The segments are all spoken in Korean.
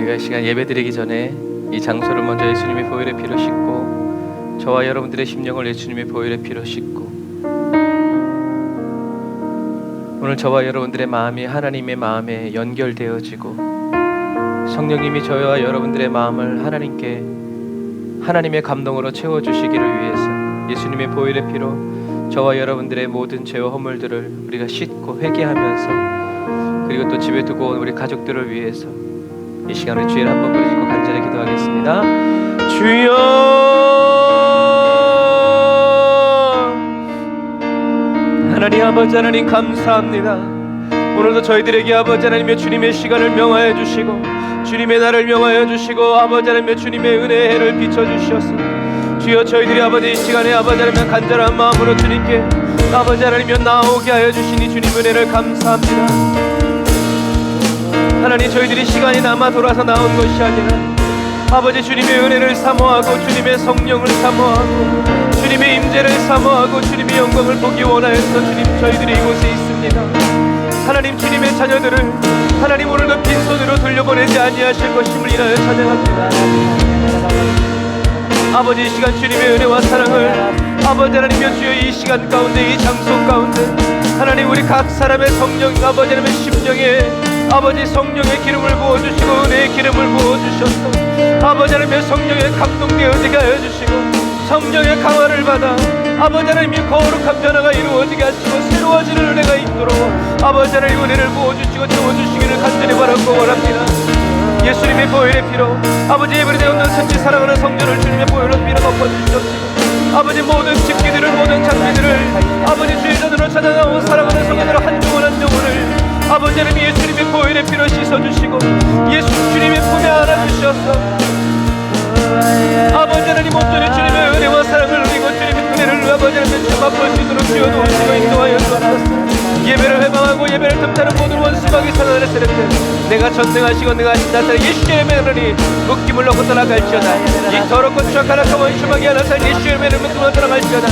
우리가 이 시간 예배드리기 전에 이 장소를 먼저 예수님의 보혈의 피로 씻고 저와 여러분들의 심령을 예수님의 보혈의 피로 씻고 오늘 저와 여러분들의 마음이 하나님의 마음에 연결되어지고 성령님이 저와 여러분들의 마음을 하나님의 감동으로 채워주시기를 위해서 예수님의 보혈의 피로 저와 여러분들의 모든 죄와 허물들을 우리가 씻고 회개하면서 그리고 또 집에 두고 온 우리 가족들을 위해서 이 시간에 주의를 한번 부르짖고 간절히 기도하겠습니다. 주여, 하나님 아버지 하나님 감사합니다. 오늘도 저희들에게 아버지 하나님의 주님의 시간을 명하여 주시고 주님의 날을 명하여 주시고 아버지 하나님의 주님의 은혜의 해를 비춰주시옵소서. 주여, 저희들이 아버지 이 시간에 아버지 하나님 간절한 마음으로 주님께 아버지 하나님여 나오게 하여 주시니 주님 은혜를 감사합니다. 하나님, 저희들이 시간이 남아 돌아서 나온 것이 아니라 아버지 주님의 은혜를 사모하고 주님의 성령을 사모하고 주님의 임재를 사모하고 주님의 영광을 보기 원하여서 주님 저희들이 이곳에 있습니다. 하나님, 주님의 자녀들을 하나님 오늘도 빈손으로 돌려보내지 아니하실 것임을 인하여 찬양합니다. 아버지, 이 시간 주님의 은혜와 사랑을 아버지 하나님여 주여 이 시간 가운데 이 장소 가운데 하나님 우리 각 사람의 성령 아버지 하나님의 심령에 아버지 성령의 기름을 부어주시고 은혜의 기름을 부어주셔서 아버지 하나님의 성령에 감동되어지게 하여 주시고 성령의 강화를 받아 아버지 하나님의 거룩한 변화가 이루어지게 하시고 새로워지는 은혜가 있도록 아버지 하나님 은혜를 부어주시고 채워주시기를 간절히 바라고 원합니다. 예수님의 보혈의 피로 아버지 예배를 없는 선지 사랑하는 성전을 주님의 보혈로 피로 덮어주시옵시고 아버지 모든 집기들을 모든 장비들을 아버지 주의 전으로 찾아나온 사랑하는 성전으로 한 영혼 한 영혼을 아버지 하나님 예수님의 보혈의 피로 씻어주시고 예수 주님의 품에 안아주셔서 아버지 하나님 온전히 주님의 은혜와 사랑을 누리고 주님의 은혜를 아버지 하나님 주합할 수 있도록 지어놓으시고 인도하여 주옵소서. 예배를 회방하고 예배를 틈타는 모든 원수막이 사나를 세력해 내가 전능하시고 내가 하신 나타나 예수의 매너니 묶임을 놓고 떠나갈지어다. 이 더럽고 추악한 악한 원수막이 하나사 예수의 매너를 묶고 떠나갈지어다.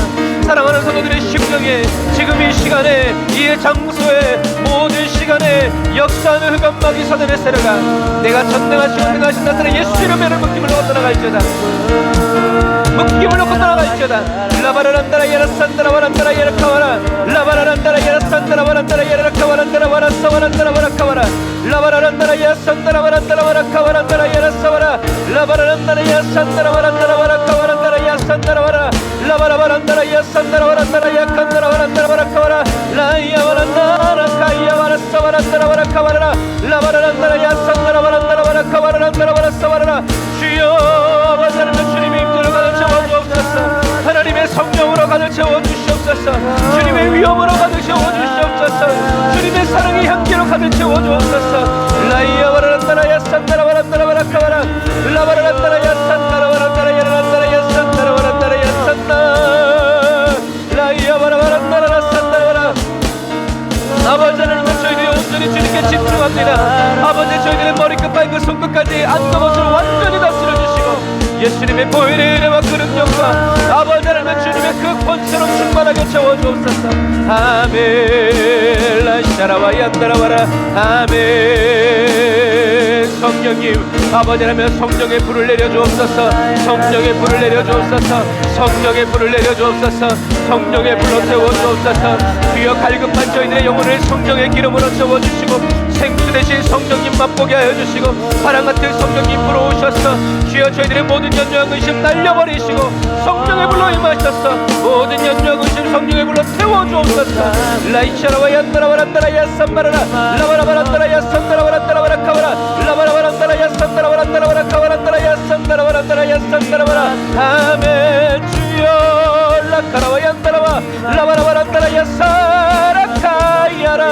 사랑하는 성도들의 심령에 지금 이 시간에 이 장소에 모든 시간에 역사하는 흑암막이 사단의 세력아 내가 전능하시고 내가 하신 나타나 예수의 매너를 묶임을 놓고 떠나갈지어다. 묶임을 놓고 떠나갈지어다. 라바라란다라 야라산다라 와란다라 야라카와라 라바라란다라 야라산다라 와란다라 야라카와란다라 와라사와란다라 와라카와라 라바라란다라 야산다라 와란다라 와라카와란다라 야라사와라 라바라란다라 야산다라 와란다라 와라카와란다라 야산다라 와라 라바라바란다라 야산다라 와란다라 야칸다라 와란다라 와라카와라 라이야와란다라 카이야와라사와란다라 와라카와라 라바라란다라 야산다라 와란다라 와라카와란다라 와라사와라 주여 아버지 하나님 주님의 임재로 가득 채워주옵소서. 하나님의 성령으로 가득 채워주시옵소서. 주님의 위엄으로 가득 채워주시옵소서. 주님의 사랑의 향기로 가득 채워주옵소서. 라이야 와라란다라 야산다라 와란다라 와라카와라 라바라란다라 야산다라 와란다라 야라란다라 야산다라 와란다라 야산다 라이야 와라바란다라 라산다라 와라 아버지 하나님 저희들이 온전히 주님께 집중합니다. 아버지 저희들의 머리끝 발끝 손끝까지 안동옷을 완전히 다스려 주시고 예수님의 보혈의 은혜와 그 능력과 아버지 하나님 주님의 그 권세로 충만하게 채워주옵소서. 아멘. 라샤라와 얀다라와라 아멘. 성령님 아버지 하나님 성령의 불을 내려주옵소서. 성령의 불을 내려주옵소서. 성령의 불을 내려주옵소서. 성령의 불로 태워주옵소서. 주여 갈급한 저희들의 영혼을 성령의 기름으로 채워주시고 생수 대신 성령님 맛보게 하여 주시고 사랑같은 성령님 불어오셔서 주여 저희들의 모든 연약한 의심 날려버리시고 성령의 불로 임하셔서 모든 연약한 의심 성령의 불로 태워주옵소서. 라이샤라와 얀다라와란다라 야산바라라 라바라바란다라 야산다라와란다라 와라카와라 라바라바란다라 야산다라 와란다라 와라카와란다라 야산다라 와란다라 야산다라 와라 아멘. 주여 라카라와 얀다라와 라바라바란다라 야사라카야라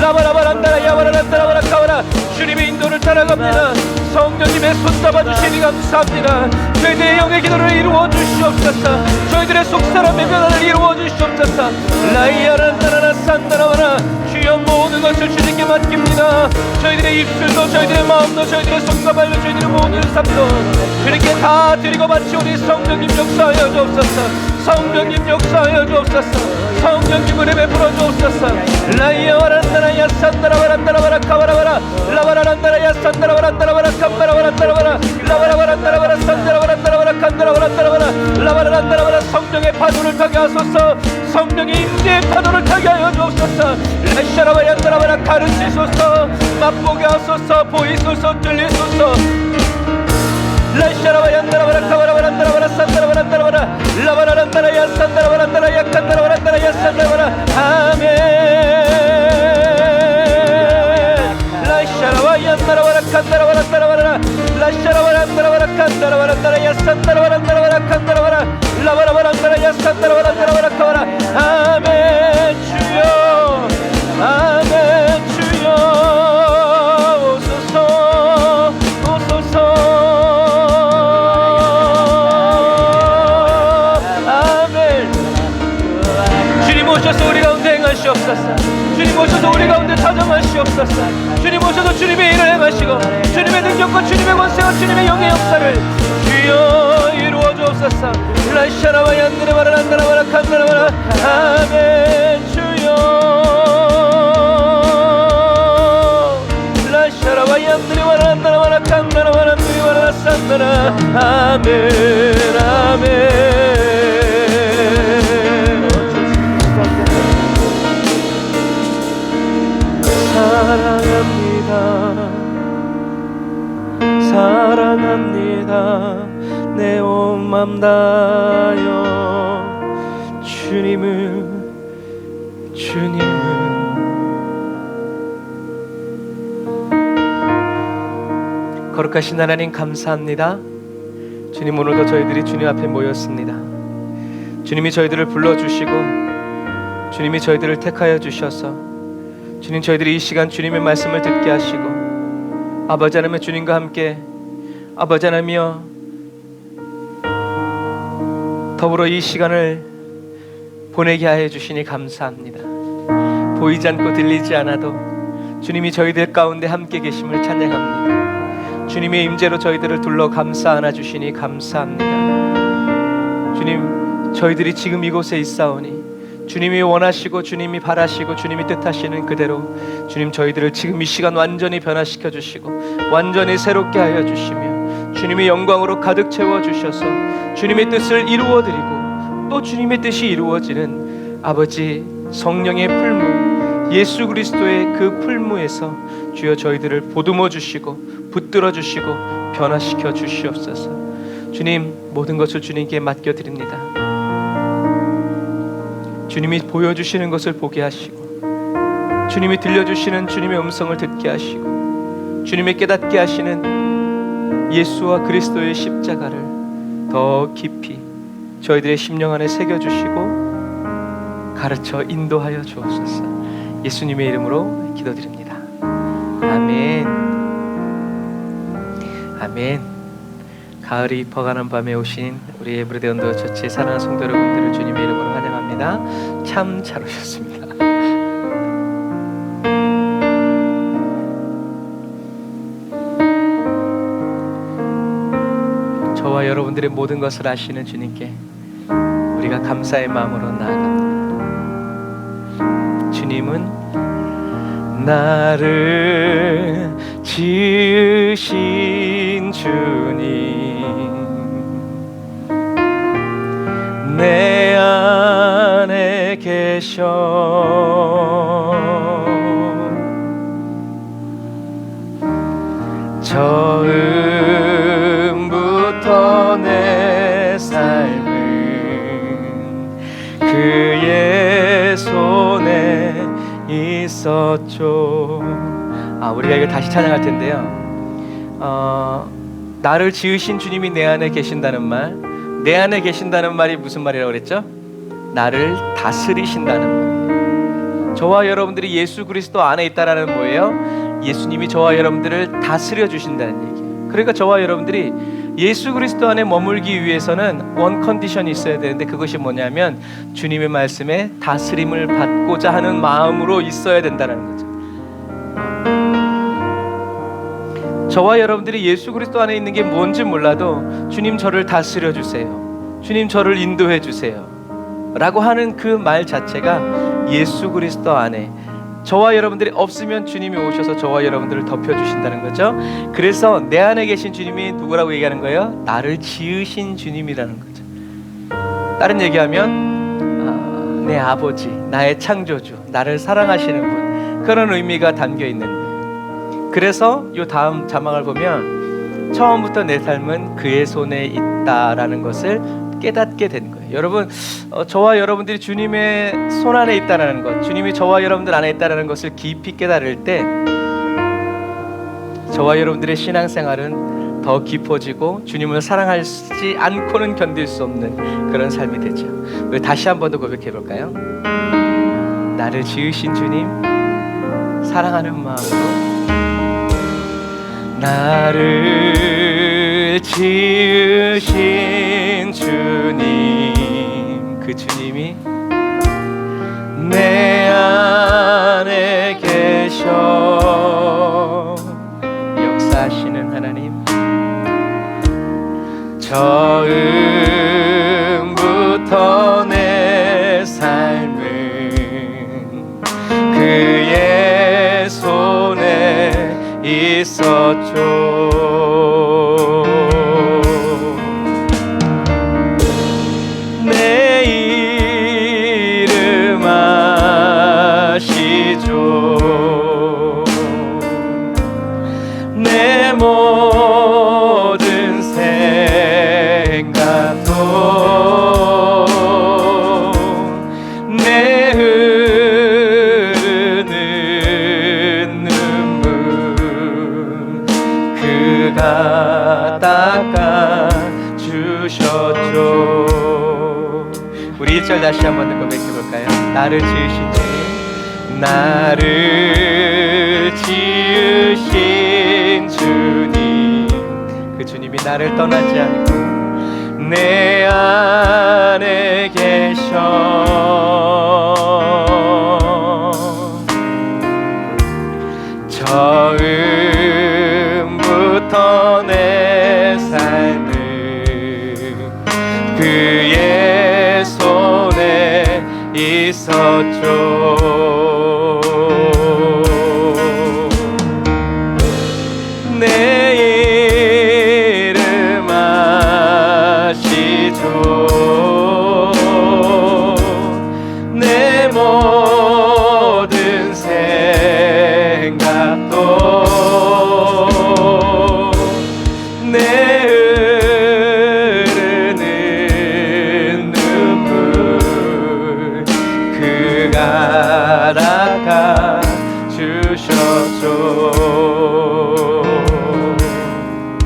라바라바란다라 야바라란다라 와라카와라 주님의 인도를 따라갑니다. 성령님의 손 잡아주시니 감사합니다. 저희들의 영의 기도를 이루어 주시옵소서. 저희들의 속사람의 변화를 이루어 주시옵소서. 라이야란다라라 산다라와라 주여 모든 것을 주님께 맡깁니다. 저희들의 입술도 저희들의 마음도 저희들의 손과 발로 저희들의 모든 삶도 주님께 다 드리고 바치오니 성령님 역사하여 주옵소서. 성령님 역사하여 주옵소서. 성령님을 베풀어 주옵소서. 라이야와란다라 야산다라와란다라 와라카와라와라 라바라란다라 야산다라와란다라 와라카와라 라바라란다라바라 성령의 파도를 타게 하소서. 성령의 임재의 파도를 타게 하여 주옵소서. 라샤라바얀다라바라 가르치소서. 맛보게 하소서. 보이소서. 들리소서. 라샤라바얀다라바라 카바라바란다라바라 산다라바란다라바라 라바라란다라야 산다라바란다라야 칸다라바란다라야 산다라바라 아멘. 라샤라바얀다라바라 칸다라바란다라바라 라샤라바란다라바라 칸다라바란다라야 산다라바란다라바라 칸다라바라 라바라바란다라야 산다라바란다라바라 카바라 아멘. 주여 아멘. 주여 오소서 오소서. 오셔서 우리 가운데 행하시옵소서. 주님 오셔서 우리 가운데 사정하시옵소서. 주님 오셔서 주님의 일을 행하시고 주님의 능력과 주님의 권세와 주님의 영의 역사를 주여 이루어 주옵소서. 라샤라와 얀드레바라 란다라바라 칸다라바라 아멘. 주여 라샤라와 얀드레바라 란다라바라 칸다라바라 누이바라 산다라 아멘. 아멘. 사랑합니다. 사랑합니다. 내 온 맘 다여 주님을 거룩하신 하나님 감사합니다. 주님 오늘도 저희들이 주님 앞에 모였습니다. 주님이 저희들을 불러주시고 주님이 저희들을 택하여 주셔서 주님 저희들이 이 시간 주님의 말씀을 듣게 하시고 아버지 하나님의 주님과 함께 아버지 하나님이여 더불어 이 시간을 보내게 하여 주시니 감사합니다. 보이지 않고 들리지 않아도 주님이 저희들 가운데 함께 계심을 찬양합니다. 주님의 임재로 저희들을 둘러 감싸 안아 주시니 감사합니다. 주님 저희들이 지금 이곳에 있사오니 주님이 원하시고 주님이 바라시고 주님이 뜻하시는 그대로 주님 저희들을 지금 이 시간 완전히 변화시켜 주시고 완전히 새롭게 하여 주시며 주님의 영광으로 가득 채워 주셔서 주님의 뜻을 이루어 드리고 또 주님의 뜻이 이루어지는 아버지 성령의 풀무 예수 그리스도의 그 풀무에서 주여 저희들을 보듬어 주시고 붙들어 주시고 변화시켜 주시옵소서. 주님 모든 것을 주님께 맡겨 드립니다. 주님이 보여주시는 것을 보게 하시고 주님이 들려주시는 주님의 음성을 듣게 하시고 주님의 깨닫게 하시는 예수와 그리스도의 십자가를 더 깊이 저희들의 심령 안에 새겨주시고 가르쳐 인도하여 주옵소서. 예수님의 이름으로 기도드립니다. 아멘. 아멘. 가을이 퍼가는 밤에 오신 우리 에브리데이 언더처치의 사랑하는 성도 여러분들을 주님의 이름으로 환영합니다. 참 잘 오셨습니다. 저와 여러분들의 모든 것을 아시는 주님께 우리가 감사의 마음으로 나아갑니다. 주님은 나를 지으신 주님 내 안에 계셔 처음부터 내 삶은 그의 손에 있었죠. 우리가 이걸 다시 찬양할 텐데요. 나를 지으신 주님이 내 안에 계신다는 말, 내 안에 계신다는 말이 무슨 말이라고 그랬죠? 나를 다스리신다는 말. 저와 여러분들이 예수 그리스도 안에 있다라는 뭐예요? 예수님이 저와 여러분들을 다스려 주신다는 얘기예요. 그러니까 저와 여러분들이 예수 그리스도 안에 머물기 위해서는 원 컨디션이 있어야 되는데 그것이 뭐냐면 주님의 말씀에 다스림을 받고자 하는 마음으로 있어야 된다는 거죠. 저와 여러분들이 예수 그리스도 안에 있는 게 뭔지 몰라도 주님 저를 다스려 주세요, 주님 저를 인도해 주세요 라고 하는 그 말 자체가 예수 그리스도 안에 저와 여러분들이 없으면 주님이 오셔서 저와 여러분들을 덮여주신다는 거죠. 그래서 내 안에 계신 주님이 누구라고 얘기하는 거예요? 나를 지으신 주님이라는 거죠. 다른 얘기하면 내 아버지, 나의 창조주, 나를 사랑하시는 분, 그런 의미가 담겨 있는 거예요. 그래서 이 다음 자막을 보면 처음부터 내 삶은 그의 손에 있다라는 것을 깨닫게 된 거예요. 여러분, 저와 여러분들이 주님의 손 안에 있다는 것, 주님이 저와 여러분들 안에 있다는 것을 깊이 깨달을 때 저와 여러분들의 신앙생활은 더 깊어지고 주님을 사랑하지 않고는 견딜 수 없는 그런 삶이 되죠. 우리 다시 한 번 더 고백해 볼까요? 나를 지으신 주님, 사랑하는 마음으로 나를 지으신 주님, 그 주님이 내 안에 계셔 역사하시는 하나님, 처음부터 내 삶은 그의 손에 있었죠. 내 이름 아시죠. 내 모든 생각도 내 흐르는 눈물 그가 닦아 주셨죠. 우리 1절 다시 한번 더 고백해 볼까요? 나를 지으신 주님, 나를 지으신 주님, 그 주님이 나를 떠나지 않고 내 안에 계셔. 처음부터 내 삶을 그의 손에 있었죠. 내 이름 아시죠. 내 모든 생각도 내 흐르는 눈물 그가 닦아 주셨죠.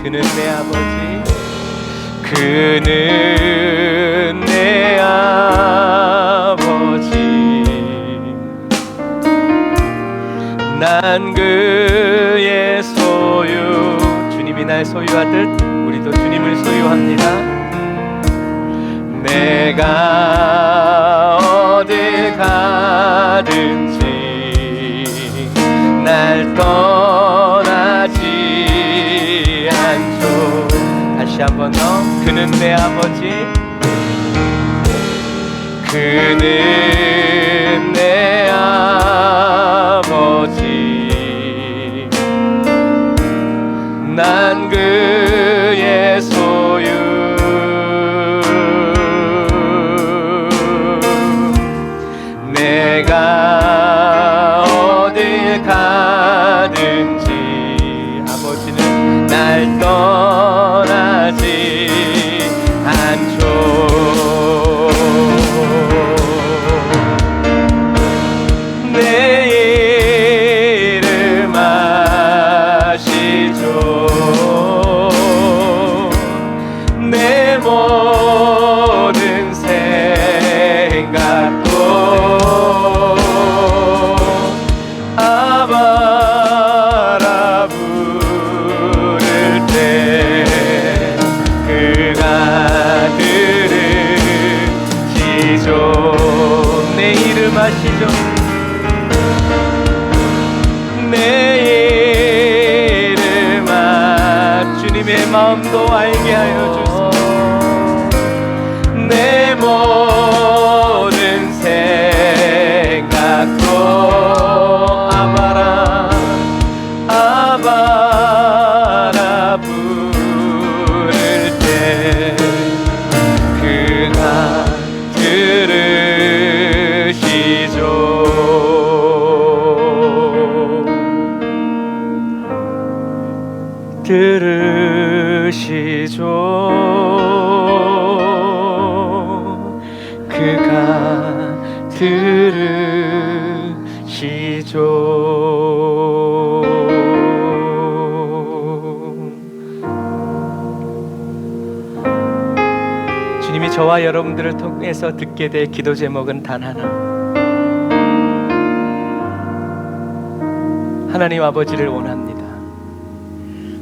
그는 내 아버지, 그는 내 아버지, 난 그의 소유. 주님이 날 소유하듯 우리도 주님을 소유합니다. 내가 어딜 가든지 날 떠나지 않죠. 다시 한 번 더. 그는 내 아버지, 그는 내 아버지, 난 그의 소유. 내가 어딜 가든지 아버지는 날 떠나지 않죠. 내 이름 아시죠. 내 모든 생각도 아바라 부를 때 그가 들으시죠. 내 이름 아시죠. 내 이름 주님의 마음도 알게 하여 주소서. 내 모든 생각도 아바라 아바라 부를 때 그가 들으시죠. 그가 들으시죠. 주님이 저와 여러분들을 통해서 듣게 될 기도 제목은 단 하나, 하나님 아버지를 원합니다.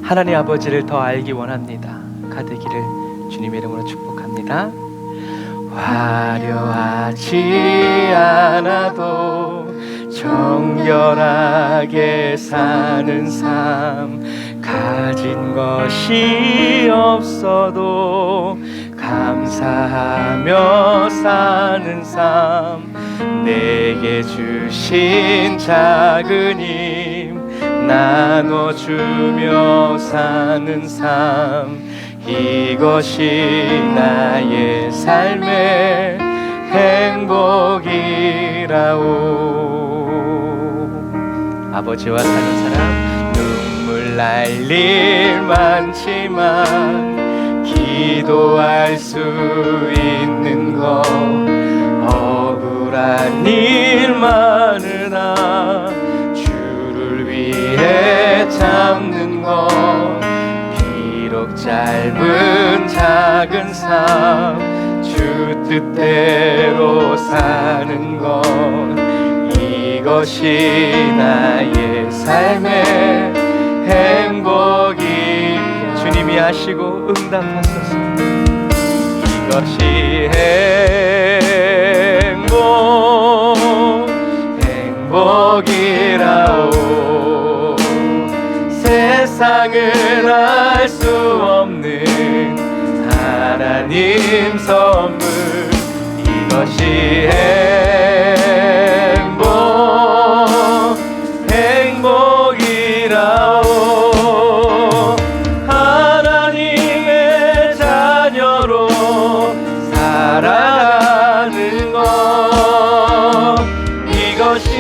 하나님 아버지를 더 알기 원합니다. 가되기를 주님의 이름으로 축복합니다. 화려하지 않아도 정결하게 사는 삶, 가진 것이 없어도 감사하며 사는 삶, 내게 주신 작은 힘 나눠주며 사는 삶, 이것이 나의 삶의 행복이라오. 아버지와 사는 사람, 눈물 날 일 많지만 기도할 수 있는 것, 억울한 일 많으나 주를 위해 참는 것, 비록 짧은 작은 삶 주 뜻대로 사는 것, 이것이 나의 삶의 행복이. 주님이 아시고 응답하소서. 이것이 행복이라오. 세상은 알 수 없는 하나님 선물, 이것이 행복이라오. 하나님의 자녀로 살아가는 것, 이것이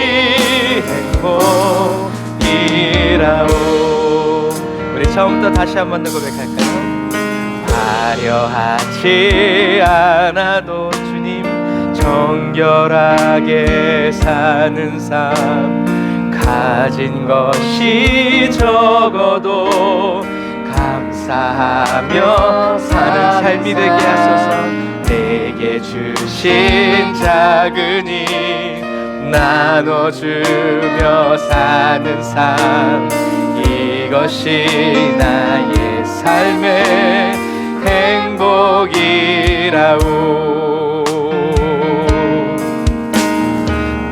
행복이라오. 우리 처음부터 다시 한 번 더 고백할까요? 화려하지 않아도 주님 정결하게 사는 삶, 가진 것이 적어도 감사하며 사는 삶이 되게 하소서. 내게 주신 작은 힘 나눠주며 사는 삶, 이것이 나의 삶의 행복이라오.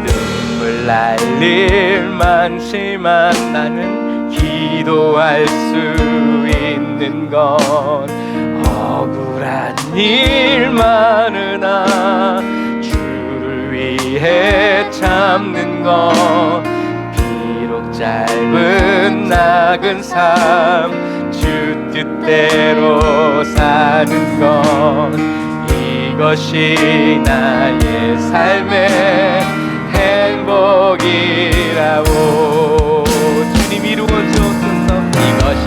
눈물 날 일 많지만 나는 기도할 수 있는 건, 억울한 일 많으나 주를 위해 참는 건, 비록 짧은 나은 삶 주 뜻대로 사는 것, 이것이 나의 삶의 행복이라오. 주님 이루어 주옵소서. 이것이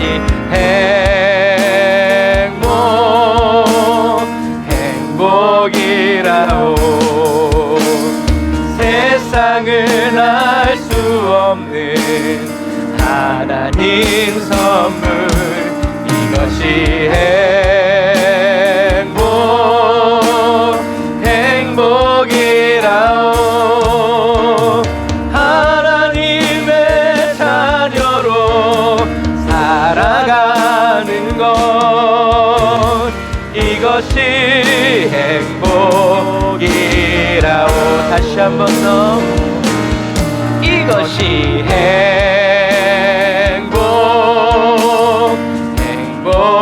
행복이라오. 세상은 알 수 없는 하나님 선물, 이것이 행복이라오. 하나님의 자녀로 살아가는 것, 이것이 행복이라오. 다시 한 번 더. 이것이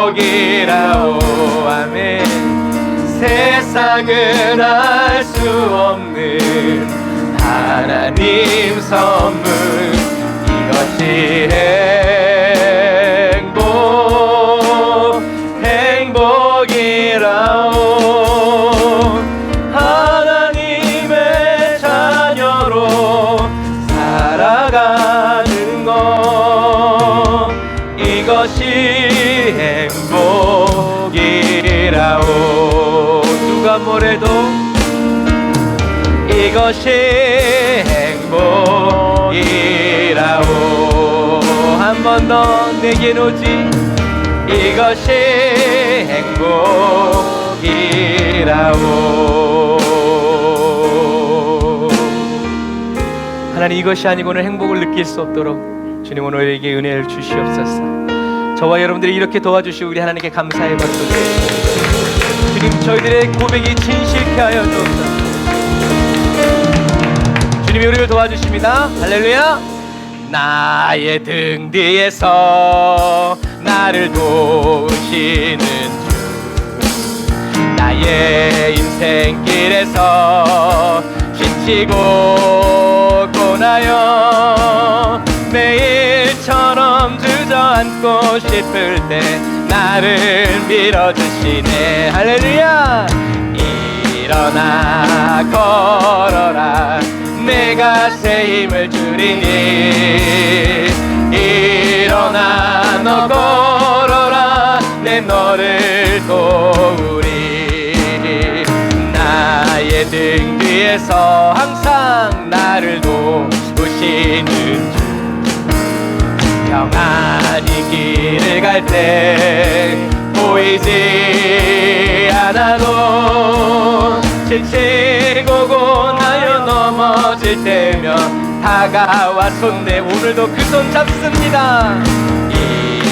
행복이라오. 아멘. 세상은 알 수 없는 하나님 선물, 이것이 행복이라오. 하나님의 자녀로 살아가는 것, 이것 이것이 행복이라오. 누가 뭐래도 이것이 행복이라오. 한 번 더 내겐 오직 이것이 행복이라오. 하나님, 이것이 아니고는 행복을 느낄 수 없도록 주님 오늘 우리에게 은혜를 주시옵소서. 저와 여러분들이 이렇게 도와주시고 우리 하나님께 감사의 박수 드립니다. 주님, 저희들의 고백이 진실케 하여 주옵소서. 주님이 우리를 도와주십니다. 할렐루야. 나의 등 뒤에서 나를 도우시는 주, 나의 인생길에서 지치고 고나여 매일처럼 주저앉고 싶을 때 나를 밀어주시네. 할렐루야. 일어나 걸어라, 내가 새 힘을 주리니. 일어나 너 걸어라, 내 너를 도우리. 나의 등 뒤에서 항상 나를 도우시는 주, 평안히 길을 갈 때 보이지 않아도 지치고 고나여 넘어질 때면 다가와 손내. 오늘도 그 손 잡습니다.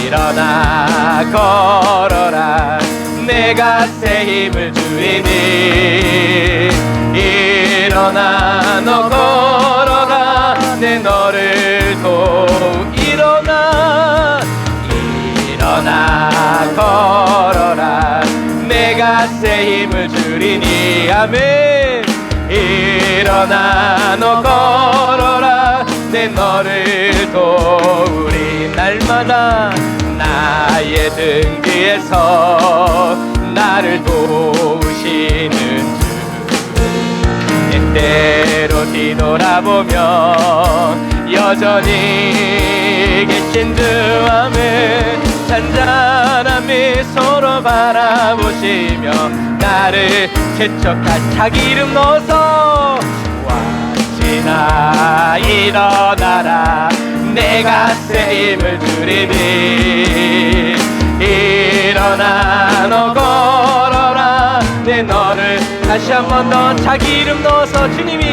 일어나 걸어라, 내가 새 힘을 주리니. 일어나 너 걸어라, 내 너를 일어나 걸어라, 내가 새 힘을 주리니. 아멘. 일어나 너 걸어라, 내 너를 도우리. 날마다 나의 등 뒤에서 나를 도우시는 주, 때때로 뒤돌아보면 여전히 계신 주. 아멘. 잔잔한 미소로 바라보시며 나를 재촉한 자기 이름 넣어서 watch나 일어나라, 내가 새 힘을 주리니. 일어나 너 걸어라, 내 너를. 다시 한 번 더 자기 이름 넣어서 주님이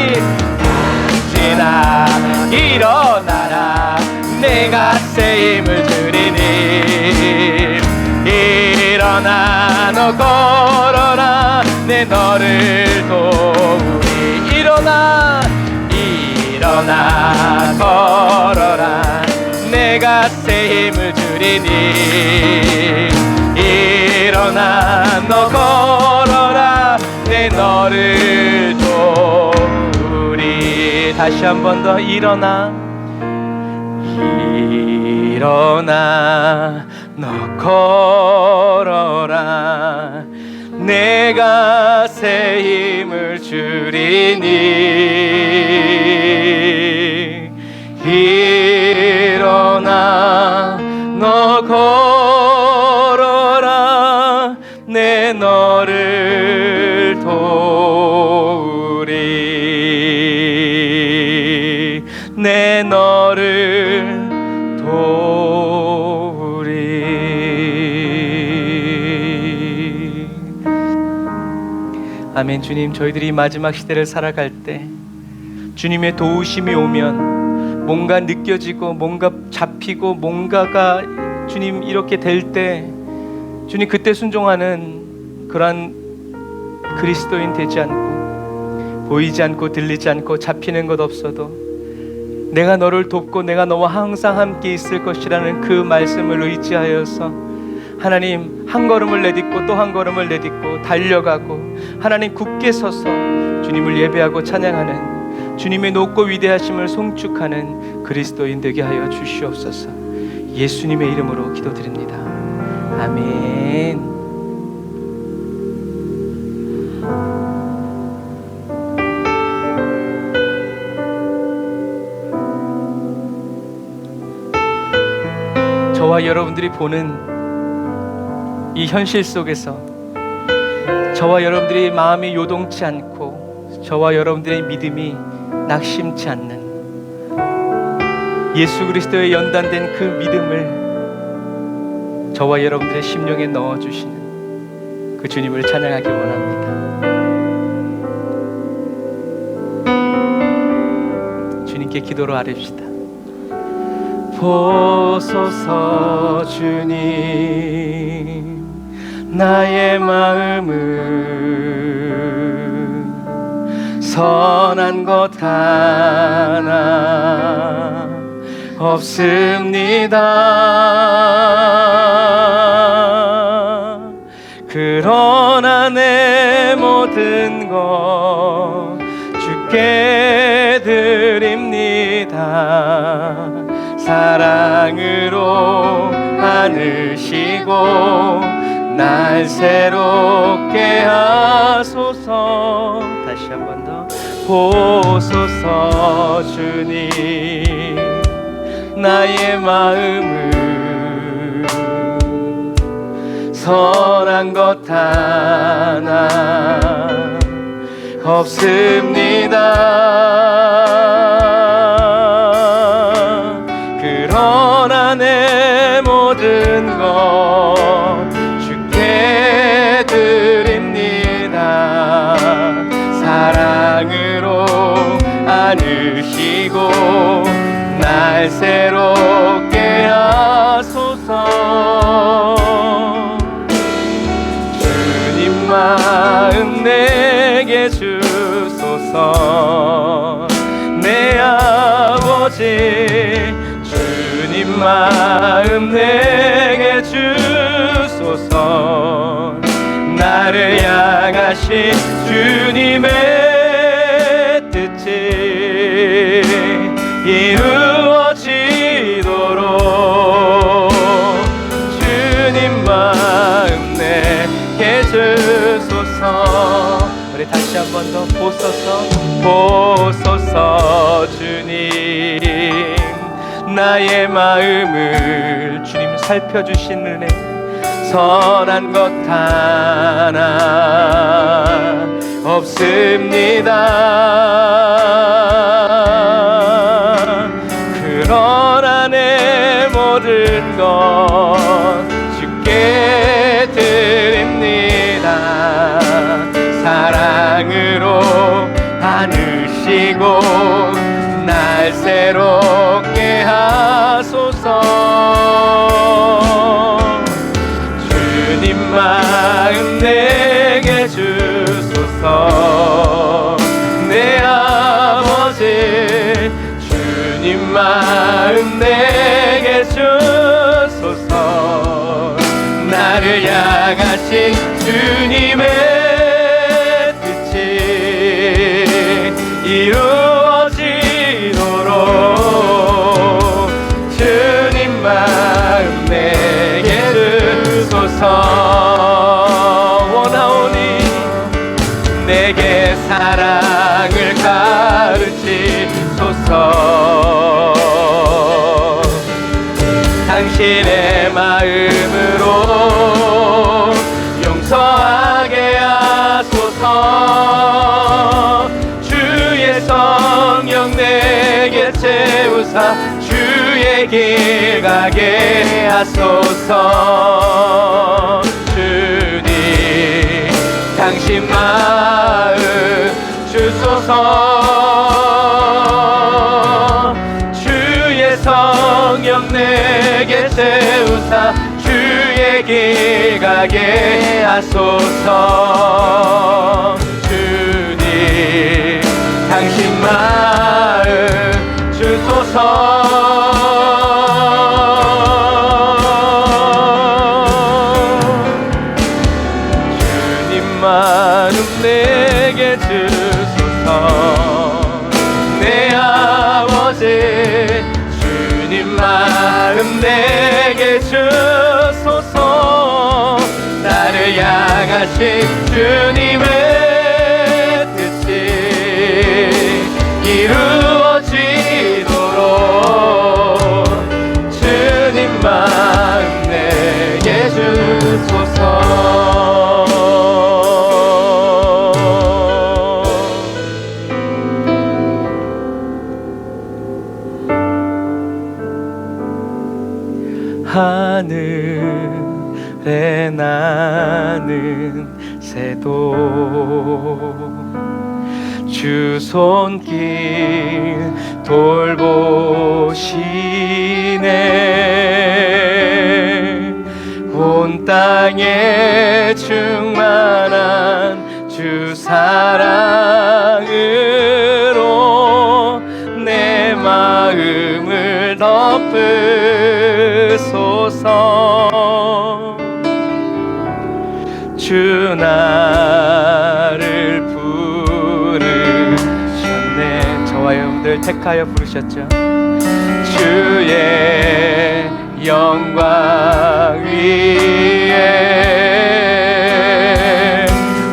watch나 일어나라, 내가 새 힘을 주리니. 일어나 너 걸어라, 내 너를 도우리. 일어나 걸어라, 내가 새 힘을 주리니. 일어나 너 걸어라, 내 너를 도우리. 다시 한 번 더 일어나 너 걸어라, 내가 새 힘을 주리니. 일어나 너 걸어라, 내 너를 도우리. 내 너를 도우리. 아멘. 주님, 저희들이 마지막 시대를 살아갈 때 주님의 도우심이 오면 뭔가 느껴지고 뭔가 잡히고 뭔가가 주님 이렇게 될 때 주님 그때 순종하는 그러한 그리스도인 되지 않고 보이지 않고 들리지 않고 잡히는 것 없어도 내가 너를 돕고 내가 너와 항상 함께 있을 것이라는 그 말씀을 의지하여서 하나님 한 걸음을 내딛고 또 한 걸음을 내딛고 달려가고 하나님 굳게 서서 주님을 예배하고 찬양하는 주님의 높고 위대하심을 송축하는 그리스도인 되게 하여 주시옵소서. 예수님의 이름으로 기도드립니다. 아멘. 저와 여러분들이 보는 이 현실 속에서 저와 여러분들이 마음이 요동치 않고 저와 여러분들의 믿음이 낙심치 않는 예수 그리스도의 연단된 그 믿음을 저와 여러분들의 심령에 넣어주시는 그 주님을 찬양하기 원합니다. 주님께 기도로 아뢰시다. 보소서 주님, 나의 마음은 선한 것 하나 없습니다. 그러나 내 모든 것 주께 드립니다. 사랑으로 안으시고 날 새롭게 하소서. 다시 한 번 더. 보소서 주님, 나의 마음을 선한 것 하나 없습니다. 그러나 내 모든 것 주께 드립니다. 사랑으로 안으시고 날 새롭게 하소서. 주님 마음 내게 주소서. 내 아버지 주님 마음 내게 주소서. 나를 향하신 주님의 뜻이 이루어지도록 주님 마음 내게 주소서. 우리 다시 한 번 더. 보소서 주님, 나의 마음을 주님 살펴주신 은혜 선한 것 하나 없습니다. 그러나 내 모든 것 주께 드립니다. 사랑으로 안으시고 날 새롭게 하소서. 주님 마음 내게 주소서. 내 아버지 주님 마음 내게 주소서. 나를 향하신 주님의 뜻이 이루어지도록 주님 마음 내게 주소서. 원하오니 내게 사랑을 가르치소서. 당신의 마음으로 용서하게 하소서. 주의 성령 내게 채우사 주의 길 가게 하소서. 주님 당신 마음 주소서. 주의 성령 내게 채우사 주의 길 가게 하소서. 주님 당신 마음 주소서. 주님 마음 내게 주소서. 내 아버지 주님 마음 내게 주소서. 나를 향하신 주님의 뜻이 이루어지도록 주님 마음 하늘에 나는 새도 주 손길 돌보시네. 온 땅에 충만한 주 사랑으로 내 마음을 덮으소서. 주 나를 부르셨네. 저와 여러분들 택하여 부르셨죠. 주의 영광 위에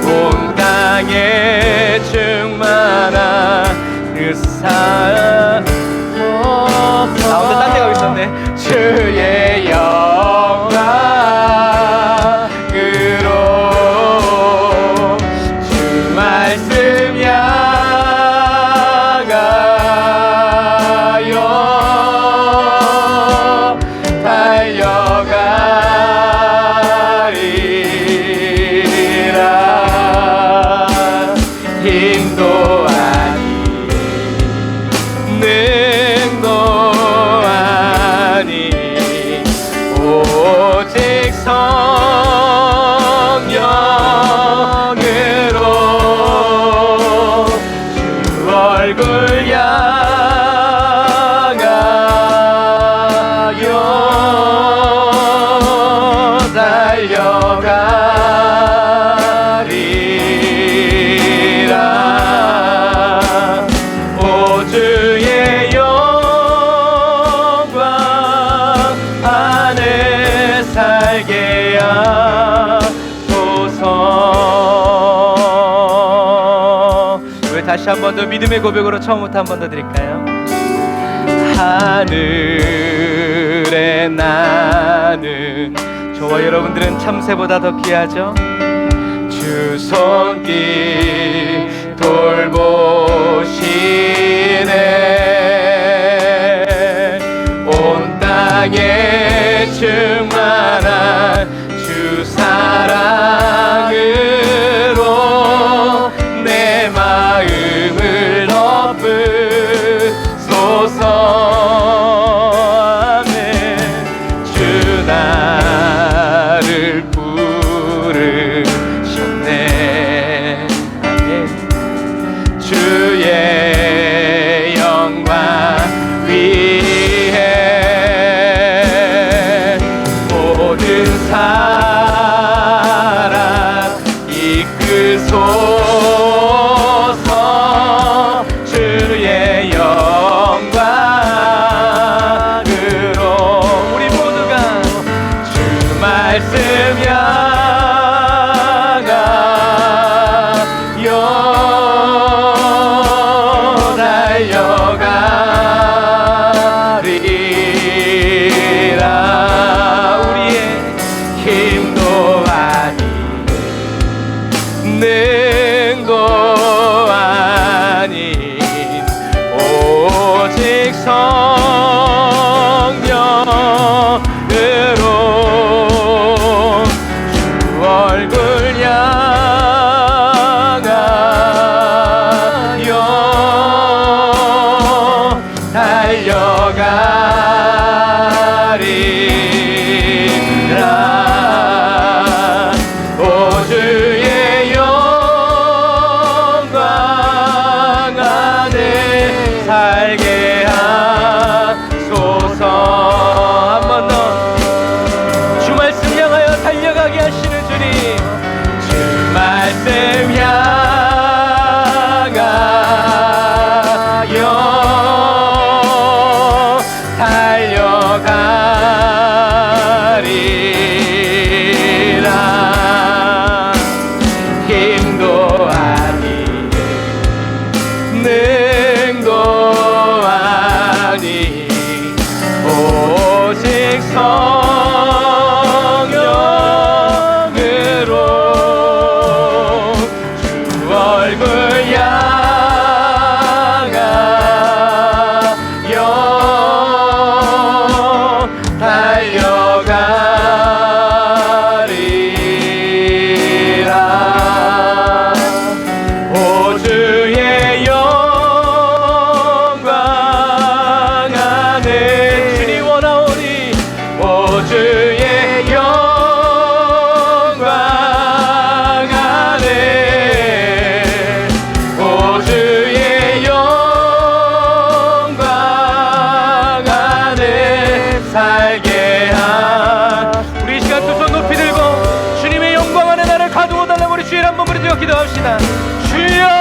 온 땅에 충만한 그 사랑. 가운데 딴 데 가고 있었네. 주의 영광으로 주 말씀 향하여 달려가리라. 힘도 아니 능도 아니 오직 성령으로 주 얼굴 향하여 달려가리라. 오 주의 영광 안에 살게 하소서. 우리 다시 한 번 더 믿음의 고백으로 처음부터 한 번 더 드릴까요? 하늘에 나는, 저와 여러분들은 참새보다 더 귀하죠. 주 손길 돌보시네. 온 땅에 충만한 주 사랑으로 내 마음을 덮으소서. 아멘. 주 나를 부르셨네. 아멘. 주의 영광 위에 모든 사랑 이끄소서. 주의 영광으로 우리 모두가 주 말씀 향하여 달려가리라. 우리의 힘도 아니 능도 아닌 오직 성령으로 주 얼굴 향하여 달려가리라. 오 주의 영광 안에 살게 하소서. 한 번 더 주 말씀 향하여 달려가게 하시는 주님. 주 말씀 향하여 달려가리라. 힘도 아니 능도 아니 오직 성령으로 주 얼굴 향하여 달려 주의 영광 안에 오 주의 영광 안에 살게 한 우리 이 시간 두 손 높이 들고 주님의 영광 안에 나를 가두어 달라고 우리 주일 한번 부르짖어 기도합시다. 주여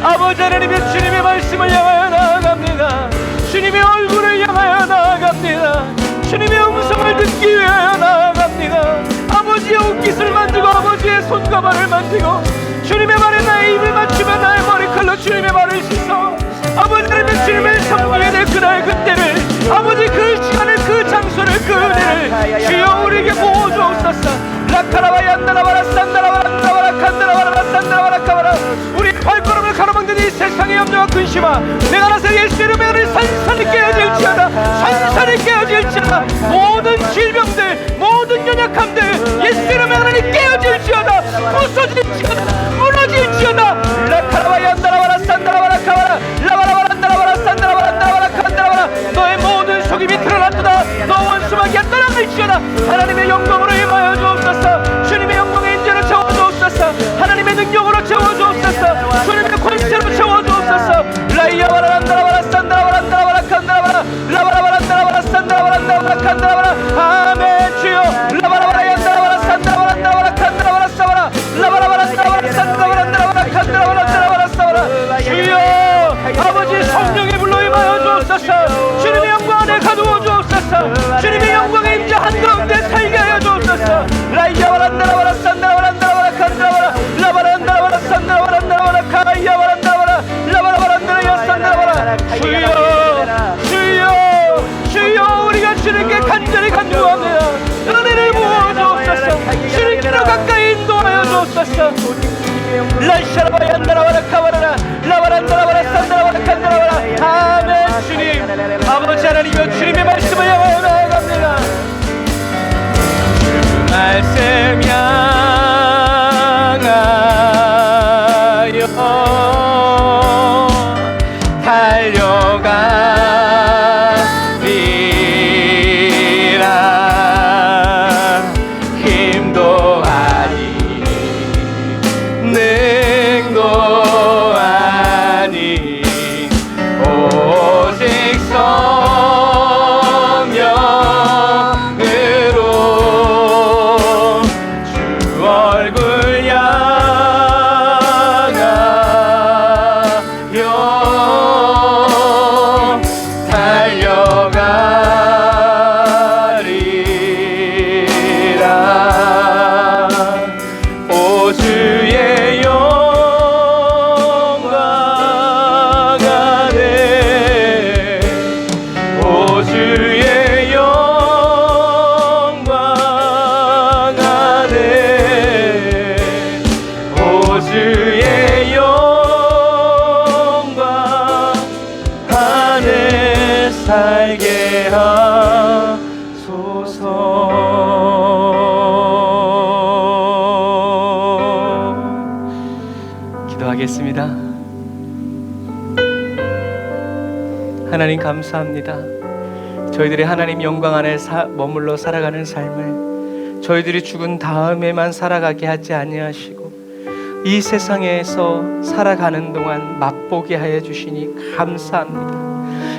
아버지 하나님의 주님의 말씀을 향하여 나아갑니다. 주님의 얼굴을 향하여 나아갑니다. 주님의 음성을 듣기 위하여 나아갑니다. 아버지의 옷깃을 만지고 아버지의 손과 발을 만지고 주님의 말에 나의 입을 맞추며 나의 머리칼로 주님의 말을 씻어 아버지 하나님의 주님의 성령의 내 그날 그때를 아버지 그 시간을 그 장소를 그 은혜를 주여 우리에게 부어주옵소서. 라카라바야 안다라바라 산다라바라 안다라바라 칸다라바라 산다라바라 카바라 우리 발걸음을 가로막는 이 세상의 염려와 근심아 내가 나서 예수 이름의 은혜를 산산히 깨어질지어다. 산산히 깨어질지어다. 모든 질병들 모든 연약함들 예수 이름의 은혜를 깨어질지어다. 부서질지어다. 무너질지어다. 라카라바야 안다라바라 산다라바라 카바라 라바라바라 안다라바라 산다라바라 안다라바라 칸다라바라 너의 모든 속임이 드러났도다. 너 원수마귀야 떠나갈지어다. 하나님의 영광으로 임하여 주옵소서. 주님의 영광의 인재로 채워주옵소서. 하나님의 능력으로 채워주옵소서. 주님의 권세로 채워주옵소서. 라이야바라 안다라바라 산다라바라 안다라바라 칸다라바라 라바라바라 안다라바라 산다라바라 안다라바라 칸다라바라 아멘. 주여 라바라바라 안다라바라 산다라바라 안다라바라 칸다라바라 사바라 라바라바라 안다라바라 산다라바라 안다라바라 칸다라바라 안다라바라 사바라 주여 아버지 성령의 불로 임하여 주옵소서. 주님의 영광 안에 가두어 주옵소서. 주님의 영광의 임재 한가운데 살게 하여 주옵소서. 라이야바라 안다라바라 산다라바라 안다라바라 칸다라바라 라바라 안다라바라 산다라바라 안다라바라 카이야바라 안다라바라 라바라바라 안다라야 산다라바라 주여 주여 주여 우리가 주님께 간절히 간구합니다. 은혜를 부어 주옵소서. 주님께로 가까이 인도하여 주옵소서. 라이샤라바야 안다라바라 카바라라 라바라 안다라바라 산다라바라 칸다라바라 아멘. 주님 아버지 하나님이여 주님의 말씀을 향하여 나아갑니다. 주 말씀 향하여 달려가리라. 힘도 아니 능도 아니 오직 성령으로 주 얼굴 향하여 달려가리라. 오 주의 영광 안에 오 주의 영광 안에 오 주의 영광 안에 살게 하소서. 기도하겠습니다. 하나님 감사합니다. 저희들이 하나님 영광 안에 머물러 살아가는 삶을 저희들이 죽은 다음에만 살아가게 하지 아니하시고 이 세상에서 살아가는 동안 맛보게 하여 주시니 감사합니다.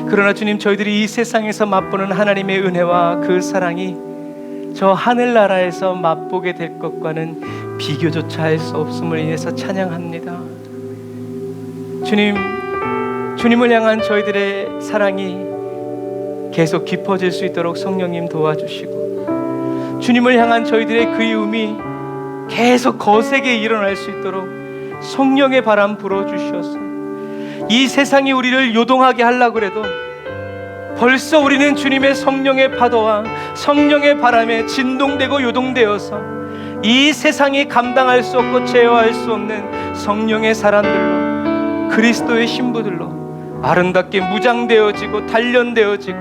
그러나 주님 저희들이 이 세상에서 맛보는 하나님의 은혜와 그 사랑이 저 하늘나라에서 맛보게 될 것과는 비교조차 할 수 없음을 인해서 찬양합니다. 주님을 향한 저희들의 사랑이 계속 깊어질 수 있도록 성령님 도와주시고 주님을 향한 저희들의 그리움이 계속 거세게 일어날 수 있도록 성령의 바람 불어주셔서 이 세상이 우리를 요동하게 하려고 해도 벌써 우리는 주님의 성령의 파도와 성령의 바람에 진동되고 요동되어서 이 세상이 감당할 수 없고 제어할 수 없는 성령의 사람들로 그리스도의 신부들로 아름답게 무장되어지고 단련되어지고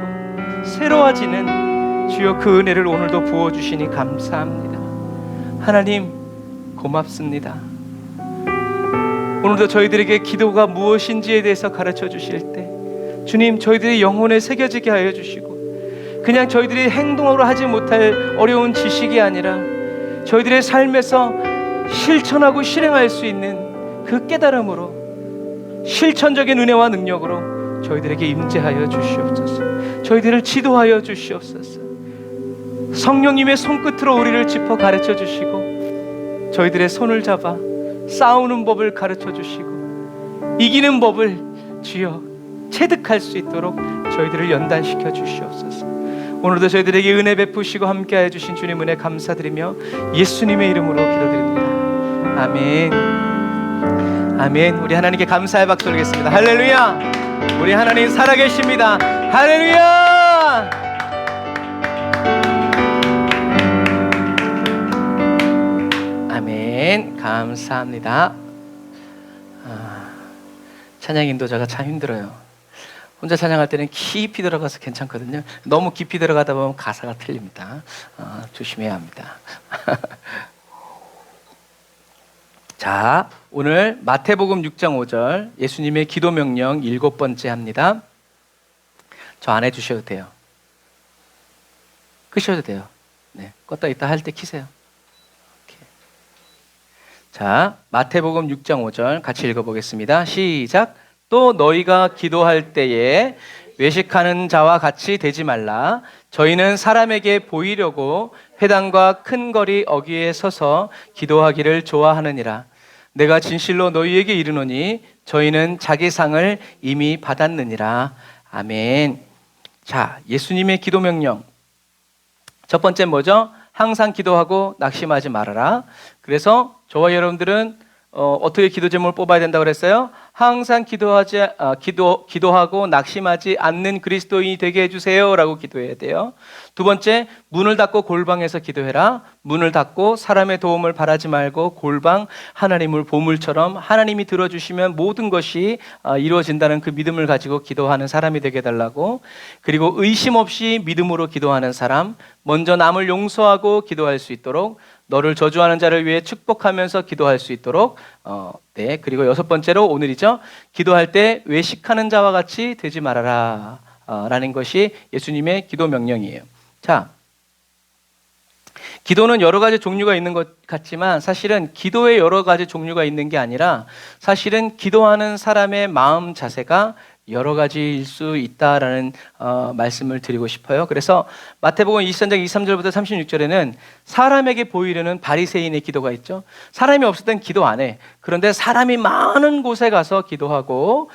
새로워지는 주여 그 은혜를 오늘도 부어주시니 감사합니다. 하나님 고맙습니다. 오늘도 저희들에게 기도가 무엇인지에 대해서 가르쳐 주실 때 주님, 저희들의 영혼에 새겨지게 하여 주시고, 그냥 저희들이 행동으로 하지 못할 어려운 지식이 아니라 저희들의 삶에서 실천하고 실행할 수 있는 그 깨달음으로, 실천적인 은혜와 능력으로 저희들에게 임재하여 주시옵소서. 저희들을 지도하여 주시옵소서. 성령님의 손끝으로 우리를 짚어 가르쳐 주시고, 저희들의 손을 잡아 싸우는 법을 가르쳐 주시고, 이기는 법을 주여 체득할 수 있도록 저희들을 연단시켜 주시옵소서. 오늘도 저희들에게 은혜 베푸시고 함께하여 주신 주님 은혜 감사드리며 예수님의 이름으로 기도드립니다. 아멘. 아멘. 우리 하나님께 감사의 박수 드리겠습니다. 할렐루야. 우리 하나님 살아계십니다. 할렐루야. 아멘. 감사합니다. 찬양 인도자가 참 힘들어요. 혼자 찬양할 때는 깊이 들어가서 괜찮거든요. 너무 깊이 들어가다 보면 가사가 틀립니다. 조심해야 합니다. 자, 오늘 마태복음 6장 5절 예수님의 기도 명령 7번째 합니다. 저 안 해주셔도 돼요. 끄셔도 돼요. 네, 껐다 있다 할 때 키세요. 오케이. 자, 마태복음 6장 5절 같이 읽어보겠습니다. 시작. 또 너희가 기도할 때에 외식하는 자와 같이 되지 말라. 저희는 사람에게 보이려고 회당과 큰 거리 어귀에 서서 기도하기를 좋아하느니라. 내가 진실로 너희에게 이르노니 저희는 자기 상을 이미 받았느니라. 아멘. 자, 예수님의 기도 명령. 첫 번째 뭐죠? 항상 기도하고 낙심하지 말아라. 그래서 저와 여러분들은 어떻게 기도 제목을 뽑아야 된다고 그랬어요? 항상 기도하고 낙심하지 않는 그리스도인이 되게 해주세요라고 기도해야 돼요. 두 번째, 문을 닫고 골방에서 기도해라. 문을 닫고 사람의 도움을 바라지 말고 골방 하나님을 보물처럼 하나님이 들어주시면 모든 것이 이루어진다는 그 믿음을 가지고 기도하는 사람이 되게 해달라고. 그리고 의심 없이 믿음으로 기도하는 사람, 먼저 남을 용서하고 기도할 수 있도록, 너를 저주하는 자를 위해 축복하면서 기도할 수 있도록. 네. 그리고 여섯 번째로 오늘이죠. 기도할 때 외식하는 자와 같이 되지 말아라 라는 것이 예수님의 기도 명령이에요. 자, 기도는 여러 가지 종류가 있는 것 같지만 사실은 기도에 여러 가지 종류가 있는 게 아니라 사실은 기도하는 사람의 마음 자세가 여러 가지일 수 있다라는 말씀을 드리고 싶어요. 그래서 마태복음 23장 23절부터 36절에는 사람에게 보이려는 바리새인의 기도가 있죠. 사람이 없을 땐 기도 안 해. 그런데 사람이 많은 곳에 가서 기도하고,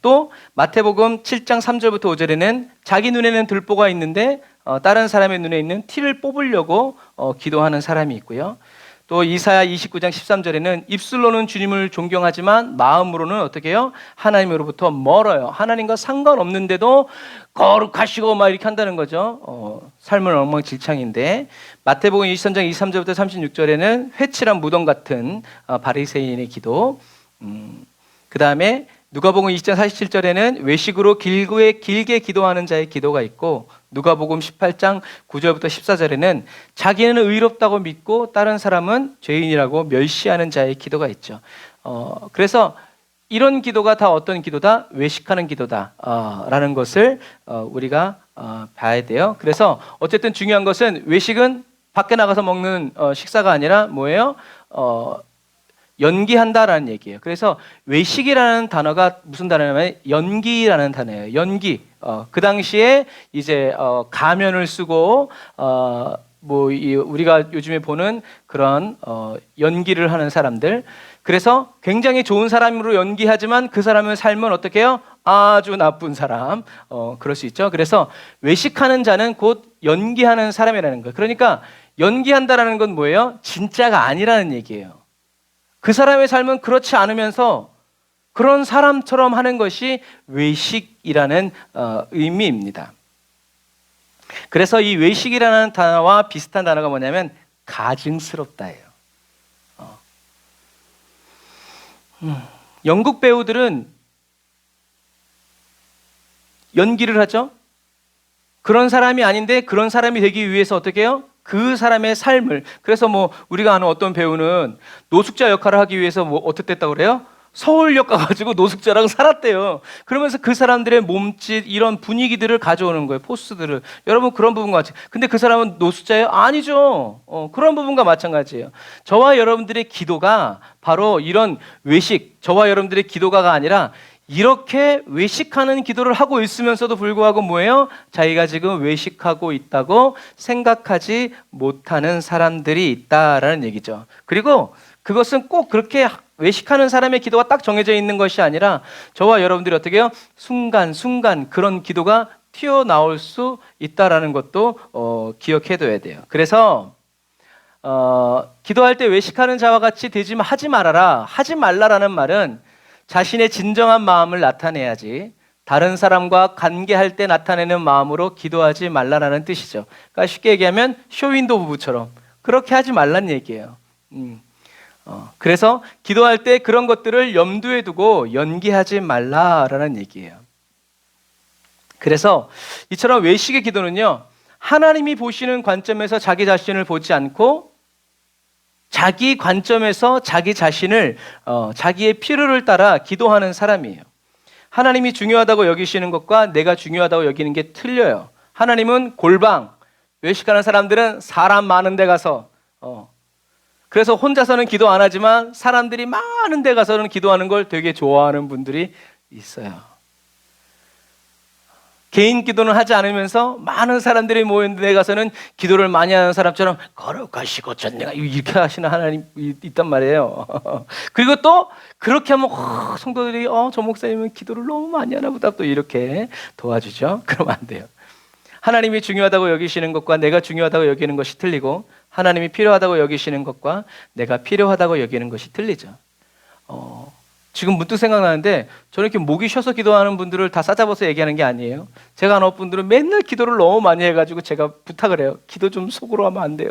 또 마태복음 7장 3절부터 5절에는 자기 눈에는 들보가 있는데 다른 사람의 눈에 있는 티를 뽑으려고 기도하는 사람이 있고요. 또 이사야 29장 13절에는 입술로는 주님을 존경하지만 마음으로는 어떻게 해요? 하나님으로부터 멀어요. 하나님과 상관없는데도 거룩하시고 막 이렇게 한다는 거죠. 삶은 엉망진창인데. 마태복음 23장 23절부터 36절에는 회칠한 무덤 같은 바리새인의 기도. 그 다음에 누가복음 20장 47절에는 외식으로 길게 기도하는 자의 기도가 있고, 누가복음 18장 9절부터 14절에는 자기는 의롭다고 믿고 다른 사람은 죄인이라고 멸시하는 자의 기도가 있죠. 그래서 이런 기도가 다 어떤 기도다? 외식하는 기도다 라는 것을 우리가 봐야 돼요. 그래서 어쨌든 중요한 것은 외식은 밖에 나가서 먹는 식사가 아니라 뭐예요? 연기한다라는 얘기예요. 그래서 외식이라는 단어가 무슨 단어냐면 연기라는 단어예요. 연기. 그 당시에 이제 가면을 쓰고 우리가 요즘에 보는 그런 연기를 하는 사람들. 그래서 굉장히 좋은 사람으로 연기하지만 그 사람의 삶은 어떻게 해요? 아주 나쁜 사람. 그럴 수 있죠. 그래서 외식하는 자는 곧 연기하는 사람이라는 거예요. 그러니까 연기한다라는 건 뭐예요? 진짜가 아니라는 얘기예요. 그 사람의 삶은 그렇지 않으면서 그런 사람처럼 하는 것이 외식이라는 의미입니다. 그래서 이 외식이라는 단어와 비슷한 단어가 뭐냐면 가증스럽다예요. 영국 배우들은 연기를 하죠. 그런 사람이 아닌데 그런 사람이 되기 위해서 어떻게 해요? 그 사람의 삶을, 그래서 뭐 우리가 아는 어떤 배우는 노숙자 역할을 하기 위해서 뭐 어떻게 됐다고 그래요? 서울역 가가지고 노숙자랑 살았대요. 그러면서 그 사람들의 몸짓, 이런 분위기들을 가져오는 거예요. 포스들을. 여러분, 그런 부분과 같이. 근데 그 사람은 노숙자예요? 아니죠. 그런 부분과 마찬가지예요. 저와 여러분들의 기도가 바로 이런 외식, 저와 여러분들의 기도가 아니라 이렇게 외식하는 기도를 하고 있으면서도 불구하고 뭐예요? 자기가 지금 외식하고 있다고 생각하지 못하는 사람들이 있다라는 얘기죠. 그리고 그것은 꼭 그렇게 외식하는 사람의 기도가 딱 정해져 있는 것이 아니라 저와 여러분들이 어떻게 해요? 순간순간 그런 기도가 튀어나올 수 있다라는 것도 기억해둬야 돼요. 그래서 기도할 때 외식하는 자와 같이 되지 하지 말아라, 하지 말라라는 말은 자신의 진정한 마음을 나타내야지 다른 사람과 관계할 때 나타내는 마음으로 기도하지 말라라는 뜻이죠. 그러니까 쉽게 얘기하면 쇼윈도 부부처럼 그렇게 하지 말란 얘기예요. 그래서 기도할 때 그런 것들을 염두에 두고 연기하지 말라라는 얘기예요. 그래서 이처럼 외식의 기도는요, 하나님이 보시는 관점에서 자기 자신을 보지 않고 자기 관점에서 자기 자신을 자기의 필요를 따라 기도하는 사람이에요. 하나님이 중요하다고 여기시는 것과 내가 중요하다고 여기는 게 틀려요. 하나님은 골방, 외식하는 사람들은 사람 많은 데 가서 그래서 혼자서는 기도 안 하지만 사람들이 많은 데 가서는 기도하는 걸 되게 좋아하는 분들이 있어요. 개인 기도는 하지 않으면서 많은 사람들이 모인 데 가서는 기도를 많이 하는 사람처럼 거룩하시고 전능하 이렇게 하시는 하나님이 있단 말이에요. 그리고 또 그렇게 하면 성도들이 저 목사님은 기도를 너무 많이 하나 보다 또 이렇게 도와주죠. 그러면 안 돼요. 하나님이 중요하다고 여기시는 것과 내가 중요하다고 여기는 것이 틀리고 하나님이 필요하다고 여기시는 것과 내가 필요하다고 여기는 것이 틀리죠. 지금 문득 생각나는데 저는 이렇게 목이 쉬어서 기도하는 분들을 다 싸잡아서 얘기하는 게 아니에요. 제가 아는 분들은 맨날 기도를 너무 많이 해가지고 제가 부탁을 해요. 기도 좀 속으로 하면 안 돼요.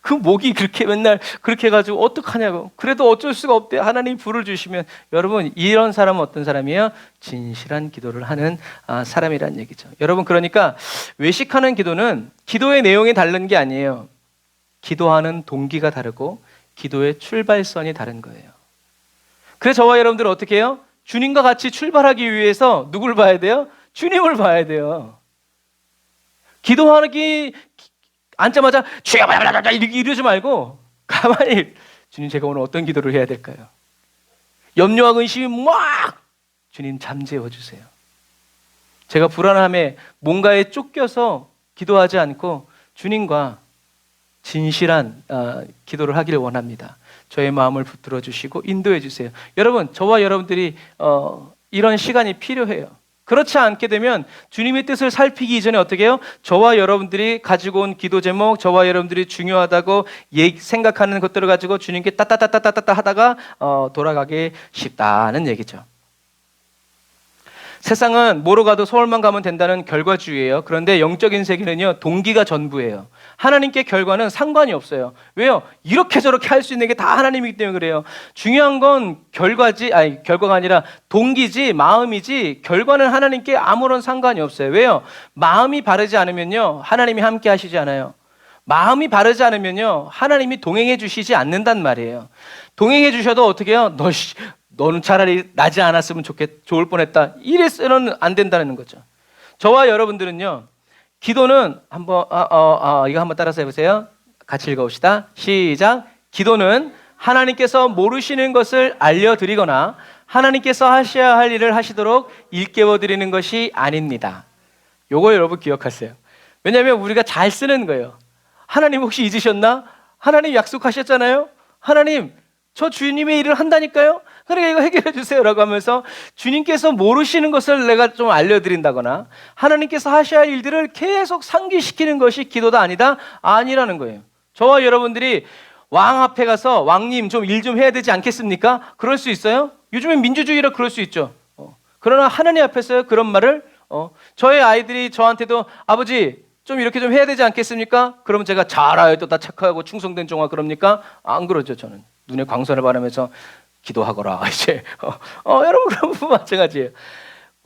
그 목이 그렇게 맨날 그렇게 해가지고 어떡하냐고. 그래도 어쩔 수가 없대요. 하나님이 불을 주시면. 여러분, 이런 사람은 어떤 사람이에요? 진실한 기도를 하는 사람이란 얘기죠. 여러분, 그러니까 외식하는 기도는 기도의 내용이 다른 게 아니에요. 기도하는 동기가 다르고 기도의 출발선이 다른 거예요. 그래서 저와 여러분들은 어떻게 해요? 주님과 같이 출발하기 위해서 누굴 봐야 돼요? 주님을 봐야 돼요. 기도하기 앉자마자 주여 이러지 말고 가만히 주님, 제가 오늘 어떤 기도를 해야 될까요? 염려와 근심이 막 주님 잠재워 주세요. 제가 불안함에 뭔가에 쫓겨서 기도하지 않고 주님과 진실한 기도를 하기를 원합니다. 저의 마음을 붙들어 주시고 인도해 주세요. 여러분, 저와 여러분들이 이런 시간이 필요해요. 그렇지 않게 되면 주님의 뜻을 살피기 이전에 어떻게 해요? 저와 여러분들이 가지고 온 기도 제목, 저와 여러분들이 중요하다고 생각하는 것들을 가지고 주님께 따따따따따따 하다가 돌아가기 쉽다는 얘기죠. 세상은 뭐로 가도 서울만 가면 된다는 결과주의예요. 그런데 영적인 세계는요, 동기가 전부예요. 하나님께 결과는 상관이 없어요. 왜요? 이렇게 저렇게 할 수 있는 게 다 하나님이기 때문에 그래요. 중요한 건 결과가 아니라 동기지, 마음이지, 결과는 하나님께 아무런 상관이 없어요. 왜요? 마음이 바르지 않으면요, 하나님이 함께 하시지 않아요. 마음이 바르지 않으면요, 하나님이 동행해 주시지 않는단 말이에요. 동행해 주셔도 어떻게 해요? 너는 차라리 나지 않았으면 좋을 뻔했다. 이래서는 안 된다는 거죠. 저와 여러분들은요, 기도는 이거 한번 따라서 해보세요. 같이 읽어봅시다. 시작. 기도는 하나님께서 모르시는 것을 알려드리거나 하나님께서 하셔야 할 일을 하시도록 일깨워드리는 것이 아닙니다. 요거 여러분 기억하세요. 왜냐하면 우리가 잘 쓰는 거예요. 하나님 혹시 잊으셨나? 하나님 약속하셨잖아요. 하나님, 저 주님의 일을 한다니까요. 그러니까 이거 해결해 주세요라고 하면서 주님께서 모르시는 것을 내가 좀 알려드린다거나 하나님께서 하셔야 할 일들을 계속 상기시키는 것이 기도다 아니다? 아니라는 거예요. 저와 여러분들이 왕 앞에 가서 왕님 좀 일 좀 해야 되지 않겠습니까? 그럴 수 있어요? 요즘엔 민주주의라 그럴 수 있죠. 그러나 하나님 앞에서 그런 말을 저의 아이들이 저한테도 아버지 좀 이렇게 좀 해야 되지 않겠습니까? 그러면 제가 잘아요. 또 나 착하고 충성된 종아 그럽니까? 안 그러죠. 저는 눈에 광선을 바라면서 기도하거라. 이제 여러분 그런 부분 마찬가지예요.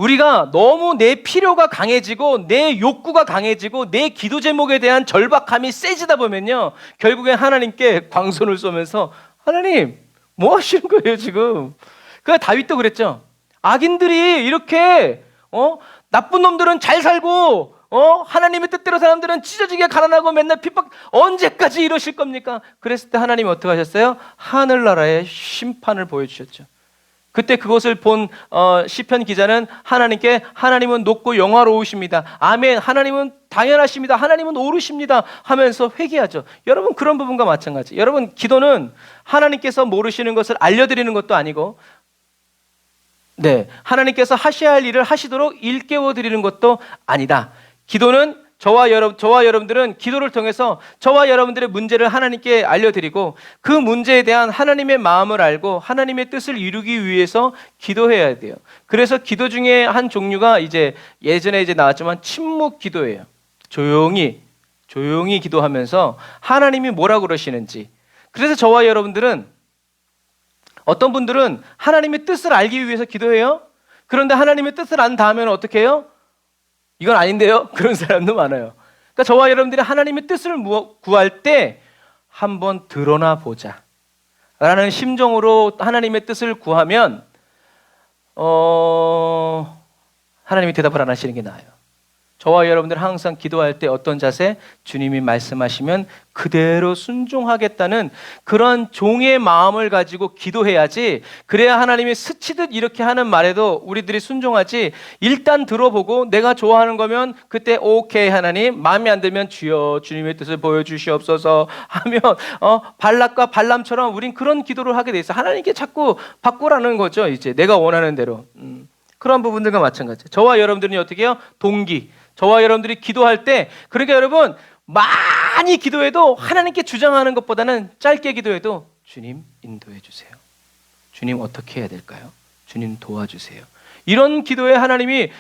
우리가 너무 내 필요가 강해지고 내 욕구가 강해지고 내 기도 제목에 대한 절박함이 세지다 보면요, 결국엔 하나님께 광선을 쏘면서 하나님 뭐 하시는 거예요 지금? 그 다윗도 그랬죠. 악인들이 이렇게 나쁜 놈들은 잘 살고 하나님의 뜻대로 사람들은 찢어지게 가난하고 맨날 핍박, 언제까지 이러실 겁니까? 그랬을 때 하나님이 어떻게 하셨어요? 하늘나라의 심판을 보여주셨죠. 그때 그것을 본 시편 기자는 하나님께 하나님은 높고 영화로우십니다, 아멘, 하나님은 당연하십니다, 하나님은 옳으십니다 하면서 회개하죠. 여러분, 그런 부분과 마찬가지. 여러분, 기도는 하나님께서 모르시는 것을 알려드리는 것도 아니고, 하나님께서 하셔야 할 일을 하시도록 일깨워 드리는 것도 아니다. 기도는 저와 여러분들은 기도를 통해서 저와 여러분들의 문제를 하나님께 알려드리고 그 문제에 대한 하나님의 마음을 알고 하나님의 뜻을 이루기 위해서 기도해야 돼요. 그래서 기도 중에 한 종류가 예전에 나왔지만 침묵 기도예요. 조용히 기도하면서 하나님이 뭐라 그러시는지. 그래서 저와 여러분들은, 어떤 분들은 하나님의 뜻을 알기 위해서 기도해요. 그런데 하나님의 뜻을 안 다음에는 어떻게 해요? 이건 아닌데요? 그런 사람도 많아요. 그러니까 저와 여러분들이 하나님의 뜻을 구할 때 한번 드러나 보자 라는 심정으로 하나님의 뜻을 구하면 하나님이 대답을 안 하시는 게 나아요. 저와 여러분들 항상 기도할 때 어떤 자세? 주님이 말씀하시면 그대로 순종하겠다는 그런 종의 마음을 가지고 기도해야지. 그래야 하나님이 스치듯 이렇게 하는 말에도 우리들이 순종하지. 일단 들어보고 내가 좋아하는 거면 그때 오케이 하나님, 마음에 안 들면 주여 주님의 뜻을 보여주시옵소서 하면 발락과 발람처럼 우린 그런 기도를 하게 돼 있어. 하나님께 자꾸 바꾸라는 거죠. 내가 원하는 대로. 그런 부분들과 마찬가지. 저와 여러분들은 어떻게 해요? 동기. 저와 여러분들이 기도할 때, 그러니까 여러분, 많이 기도해도 하나님께 주장하는 것보다는 짧게 기도해도 주님 인도해 주세요, 주님 어떻게 해야 될까요? 주님 도와주세요. 이런 기도에 하나님이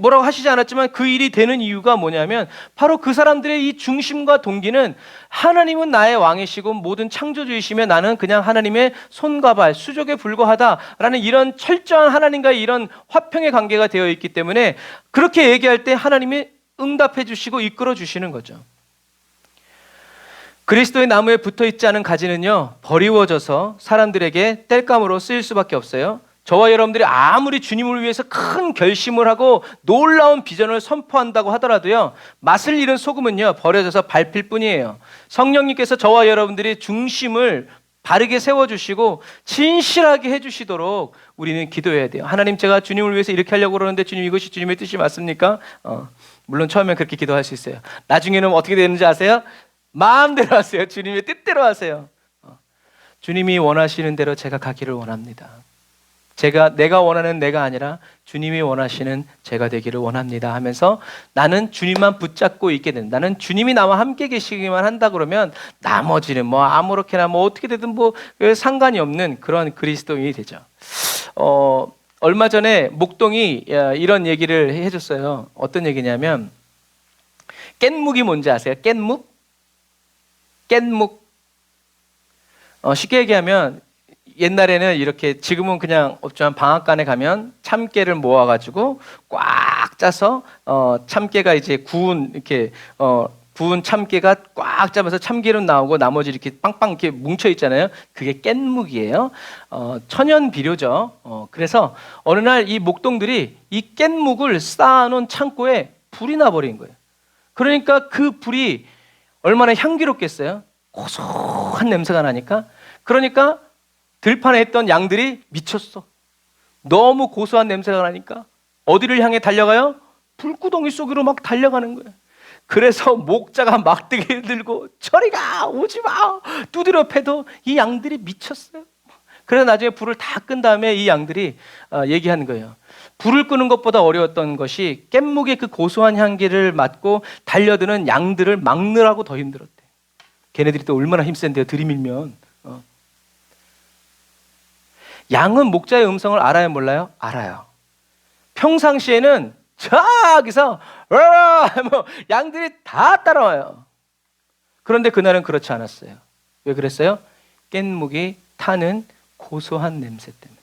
뭐라고 하시지 않았지만 그 일이 되는 이유가 뭐냐면 바로 그 사람들의 이 중심과 동기는 하나님은 나의 왕이시고 모든 창조주이시며 나는 그냥 하나님의 손과 발, 수족에 불과하다라는 이런 철저한 하나님과의 이런 화평의 관계가 되어 있기 때문에 그렇게 얘기할 때 하나님이 응답해 주시고 이끌어 주시는 거죠. 그리스도의 나무에 붙어있지 않은 가지는요, 버리워져서 사람들에게 땔감으로 쓰일 수밖에 없어요. 저와 여러분들이 아무리 주님을 위해서 큰 결심을 하고 놀라운 비전을 선포한다고 하더라도요, 맛을 잃은 소금은요 버려져서 밟힐 뿐이에요. 성령님께서 저와 여러분들이 중심을 바르게 세워주시고 진실하게 해주시도록 우리는 기도해야 돼요. 하나님, 제가 주님을 위해서 이렇게 하려고 그러는데 주님, 이것이 주님의 뜻이 맞습니까? 물론 처음엔 그렇게 기도할 수 있어요. 나중에는 어떻게 되는지 아세요? 마음대로 하세요. 주님의 뜻대로 하세요. 주님이 원하시는 대로 제가 가기를 원합니다. 내가 원하는 내가 아니라 주님이 원하시는 제가 되기를 원합니다 하면서 나는 주님만 붙잡고 있게 된다. 나는 주님이 나와 함께 계시기만 한다 그러면 나머지는 아무렇게나 어떻게 되든 상관이 없는 그런 그리스도인이 되죠. 얼마 전에 목동이 이런 얘기를 해줬어요. 어떤 얘기냐면, 깻묵이 뭔지 아세요? 깻묵? 쉽게 얘기하면 옛날에는 이렇게, 지금은 그냥 없지만 방앗간에 가면 참깨를 모아가지고 꽉 짜서 참깨가 구운 참깨가 꽉 짜면서 참기름 나오고 나머지 이렇게 빵빵 이렇게 뭉쳐 있잖아요. 그게 깻묵이에요. 천연 비료죠. 그래서 어느 날 이 목동들이 이 깻묵을 쌓아놓은 창고에 불이 나버린 거예요. 그러니까 그 불이 얼마나 향기롭겠어요? 고소한 냄새가 나니까. 그러니까 들판에 있던 양들이 미쳤어. 너무 고소한 냄새가 나니까 어디를 향해 달려가요? 불구덩이 속으로 막 달려가는 거예요. 그래서 목자가 막대기를 들고 저리 가, 오지 마, 두드려 패도 이 양들이 미쳤어요. 그래서 나중에 불을 다 끈 다음에 이 양들이 얘기하는 거예요. 불을 끄는 것보다 어려웠던 것이 깻묵의 그 고소한 향기를 맡고 달려드는 양들을 막느라고 더 힘들었대. 걔네들이 또 얼마나 힘센데요, 들이밀면. 양은 목자의 음성을 알아요, 몰라요? 알아요. 평상시에는 저기서 양들이 다 따라와요. 그런데 그날은 그렇지 않았어요. 왜 그랬어요? 깻묵이 타는 고소한 냄새 때문에.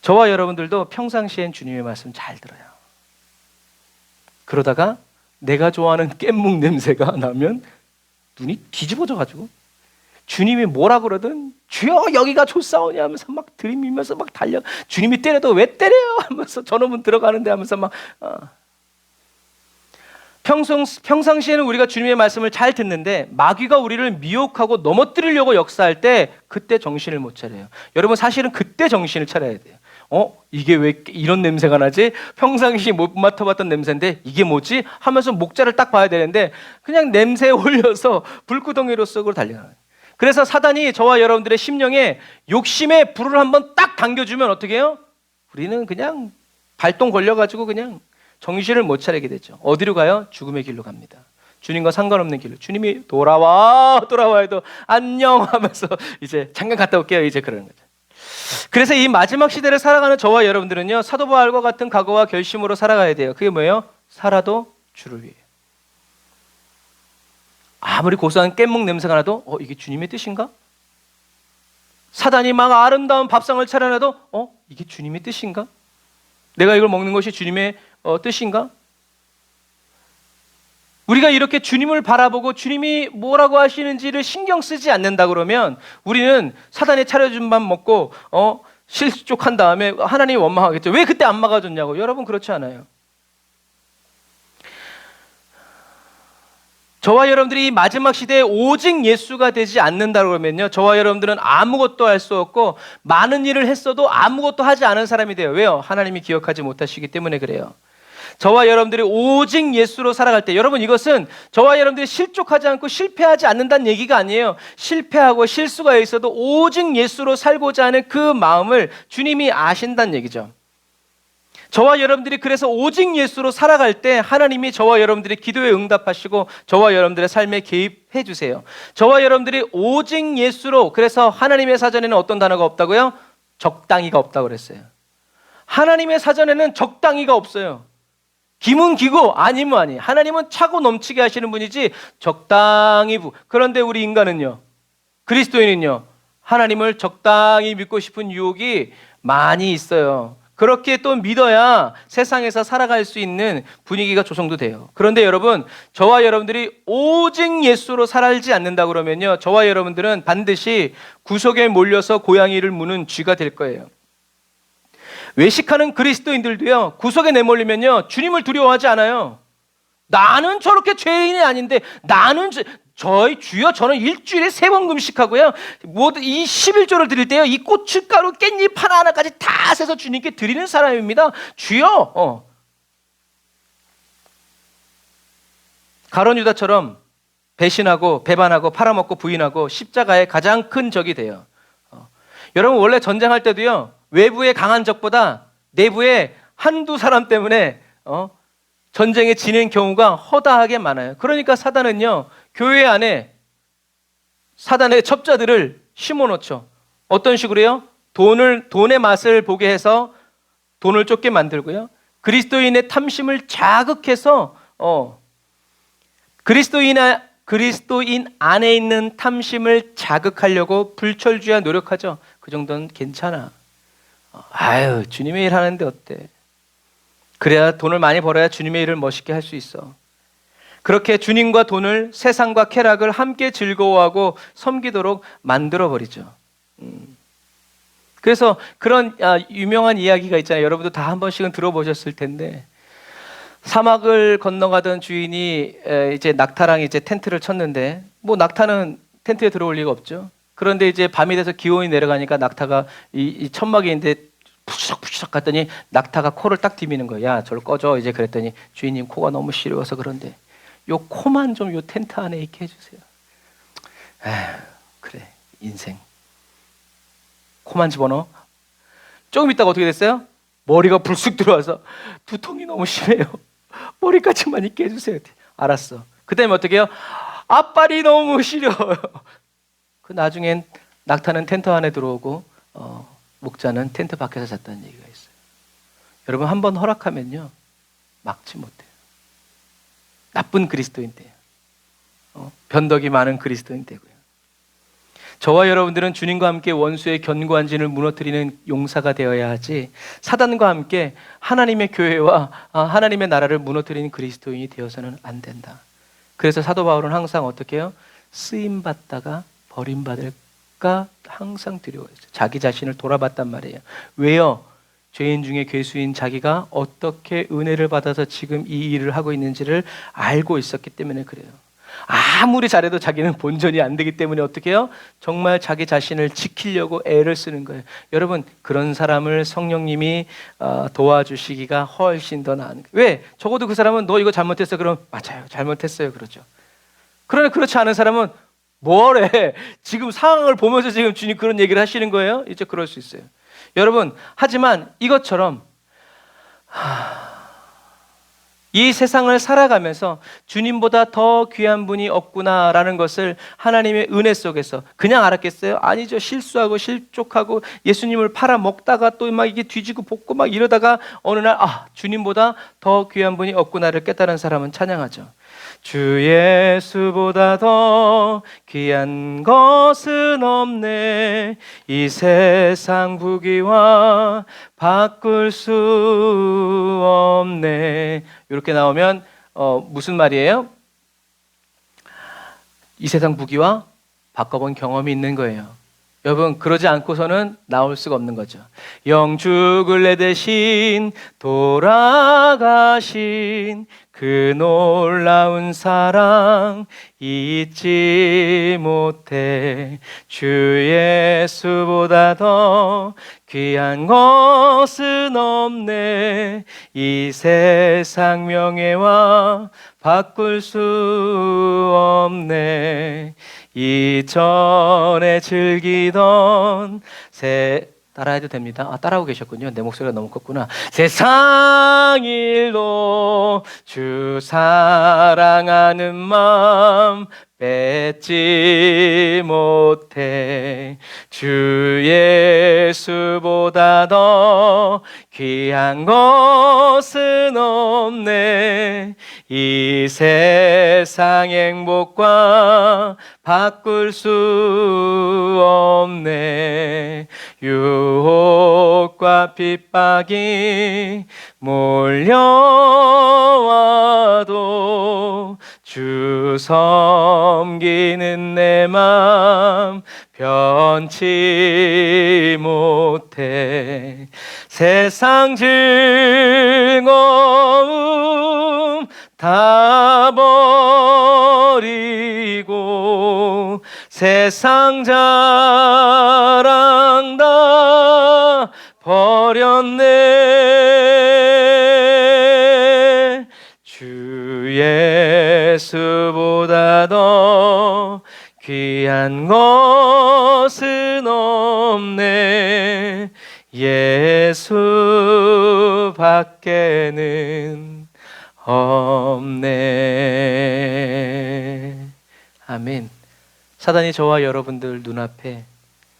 저와 여러분들도 평상시엔 주님의 말씀 잘 들어요. 그러다가 내가 좋아하는 깻묵 냄새가 나면 눈이 뒤집어져가지고 주님이 뭐라 그러든 주여 여기가 좋사오냐 하면서 막 들이밀면서 막 달려. 주님이 때려도 왜 때려요 하면서 저놈은 들어가는데 하면서 막 평상시에는 우리가 주님의 말씀을 잘 듣는데 마귀가 우리를 미혹하고 넘어뜨리려고 역사할 때 그때 정신을 못 차려요. 여러분 사실은 그때 정신을 차려야 돼요. 이게 왜 이런 냄새가 나지? 평상시 못 맡아봤던 냄새인데 이게 뭐지? 하면서 목자를 딱 봐야 되는데 그냥 냄새에 홀려서 불구덩이로 썩으로 달려가요. 그래서 사단이 저와 여러분들의 심령에 욕심의 불을 한번 딱 당겨주면 어떻게 해요? 우리는 그냥 발동 걸려가지고 그냥 정신을 못 차리게 되죠. 어디로 가요? 죽음의 길로 갑니다. 주님과 상관없는 길로. 주님이 돌아와 해도 안녕 하면서 이제 잠깐 갔다 올게요. 이제 그러는 거죠. 그래서 이 마지막 시대를 살아가는 저와 여러분들은요, 사도 바울과 같은 각오와 결심으로 살아가야 돼요. 그게 뭐예요? 살아도 주를 위해. 아무리 고소한 깻묵 냄새가 나도 이게 주님의 뜻인가? 사단이 막 아름다운 밥상을 차려놔도 이게 주님의 뜻인가? 내가 이걸 먹는 것이 주님의 뜻인가? 우리가 이렇게 주님을 바라보고 주님이 뭐라고 하시는지를 신경 쓰지 않는다 그러면 우리는 사단이 차려준 밥 먹고 실족한 다음에 하나님이 원망하겠죠. 왜 그때 안 막아줬냐고. 여러분 그렇지 않아요. 저와 여러분들이 이 마지막 시대에 오직 예수가 되지 않는다 그러면요, 저와 여러분들은 아무것도 할 수 없고 많은 일을 했어도 아무것도 하지 않은 사람이 돼요. 왜요? 하나님이 기억하지 못하시기 때문에 그래요. 저와 여러분들이 오직 예수로 살아갈 때, 여러분 이것은 저와 여러분들이 실족하지 않고 실패하지 않는다는 얘기가 아니에요. 실패하고 실수가 있어도 오직 예수로 살고자 하는 그 마음을 주님이 아신다는 얘기죠. 저와 여러분들이 그래서 오직 예수로 살아갈 때 하나님이 저와 여러분들의 기도에 응답하시고 저와 여러분들의 삶에 개입해 주세요. 저와 여러분들이 오직 예수로, 그래서 하나님의 사전에는 어떤 단어가 없다고요? 적당히가 없다고 그랬어요. 하나님의 사전에는 적당히가 없어요. 기면 기고 아니면 아니. 하나님은 차고 넘치게 하시는 분이지 적당히 그런데 우리 인간은요, 그리스도인은요, 하나님을 적당히 믿고 싶은 유혹이 많이 있어요. 그렇게 또 믿어야 세상에서 살아갈 수 있는 분위기가 조성도 돼요. 그런데 여러분, 저와 여러분들이 오직 예수로 살지 않는다 그러면요, 저와 여러분들은 반드시 구속에 몰려서 고양이를 무는 쥐가 될 거예요. 외식하는 그리스도인들도요, 구속에 내몰리면요, 주님을 두려워하지 않아요. 나는 저렇게 죄인이 아닌데, 저희 주여, 저는 일주일에 3번 금식하고요, 모두 이 11조를 드릴 때요, 이 고춧가루 깻잎 하나하나까지 다 세서 주님께 드리는 사람입니다. 주여. 가룟 유다처럼 배신하고 배반하고 팔아먹고 부인하고 십자가의 가장 큰 적이 돼요. 여러분 원래 전쟁할 때도요, 외부의 강한 적보다 내부의 한두 사람 때문에 전쟁에 지는 경우가 허다하게 많아요. 그러니까 사단은요, 교회 안에 사단의 첩자들을 심어놓죠. 어떤 식으로요? 돈의 맛을 보게 해서 돈을 쫓게 만들고요, 그리스도인의 탐심을 자극해서 그리스도인 안에 있는 탐심을 자극하려고 불철주야 노력하죠. 그 정도는 괜찮아. 주님의 일 하는데 어때? 그래야 돈을 많이 벌어야 주님의 일을 멋있게 할 수 있어. 그렇게 주님과 돈을, 세상과 쾌락을 함께 즐거워하고 섬기도록 만들어버리죠. 그래서 그런 유명한 이야기가 있잖아요. 여러분도 다 한 번씩은 들어보셨을 텐데, 사막을 건너가던 주인이 이제 낙타랑 이제 텐트를 쳤는데, 뭐 낙타는 텐트에 들어올 리가 없죠. 그런데 이제 밤이 돼서 기온이 내려가니까 낙타가 이 천막에 있는데 푸시럭푸시럭 갔더니 낙타가 코를 딱 디미는 거예요. 야, 저를 꺼줘. 이제 그랬더니 주인님 코가 너무 시려워서 그런데 요 코만 좀 요 텐트 안에 있게 해주세요. 그래, 인생. 코만 집어넣어. 조금 있다가 어떻게 됐어요? 머리가 불쑥 들어와서 두통이 너무 심해요. 머리까지만 있게 해주세요. 알았어. 그 다음에 어떻게 해요? 앞발이 너무 시려워요. 그 나중엔 낙타는 텐트 안에 들어오고 목자는 텐트 밖에서 잤다는 얘기가 있어요. 여러분 한번 허락하면요, 막지 못해요. 나쁜 그리스도인 돼요. 변덕이 많은 그리스도인 되고요. 저와 여러분들은 주님과 함께 원수의 견고한 진을 무너뜨리는 용사가 되어야 하지, 사단과 함께 하나님의 교회와 하나님의 나라를 무너뜨리는 그리스도인이 되어서는 안 된다. 그래서 사도 바울은 항상 어떻게 해요? 쓰임받다가 버림받을까 항상 두려워했어요. 자기 자신을 돌아봤단 말이에요. 왜요? 죄인 중에 괴수인 자기가 어떻게 은혜를 받아서 지금 이 일을 하고 있는지를 알고 있었기 때문에 그래요. 아무리 잘해도 자기는 본전이 안 되기 때문에 어떻게 해요? 정말 자기 자신을 지키려고 애를 쓰는 거예요. 여러분, 그런 사람을 성령님이 도와주시기가 훨씬 더 나은 거예요. 왜? 적어도 그 사람은 너 이거 잘못했어. 그럼 맞아요, 잘못했어요, 그러죠. 그러나 그렇지 않은 사람은 뭐래? 지금 상황을 보면서 지금 주님 그런 얘기를 하시는 거예요? 이제 그럴 수 있어요. 여러분, 하지만 이것처럼 이 세상을 살아가면서 주님보다 더 귀한 분이 없구나라는 것을 하나님의 은혜 속에서 그냥 알았겠어요? 아니죠. 실수하고 실족하고 예수님을 팔아먹다가 또 막 이게 뒤지고 볶고 막 이러다가 어느 날 주님보다 더 귀한 분이 없구나를 깨달은 사람은 찬양하죠. 주 예수보다 더 귀한 것은 없네. 이 세상 부귀와 바꿀 수 없네. 이렇게 나오면 무슨 말이에요? 이 세상 부귀와 바꿔본 경험이 있는 거예요. 여러분, 그러지 않고서는 나올 수가 없는 거죠. 영죽을 내 대신 돌아가신 그 놀라운 사랑 잊지 못해. 주 예수보다 더 귀한 것은 없네. 이 세상 명예와 바꿀 수 없네. 이전에 즐기던 따라해도 됩니다. 따라하고 계셨군요. 내 목소리가 너무 컸구나. 세상 일로 주 사랑하는 마음 뺏지 못해. 주 예수보다 더 귀한 것은 없네. 이 세상 행복과 바꿀 수 없네. 유혹과 핍박이 몰려와도 주 섬기는 내 맘 변치 못해. 세상 즐거움 다 버리고 세상 자랑 다 버렸네. 주 예수보다 더 귀한 것은 없네. 예수 밖에는 없네. 아멘. 사단이 저와 여러분들 눈앞에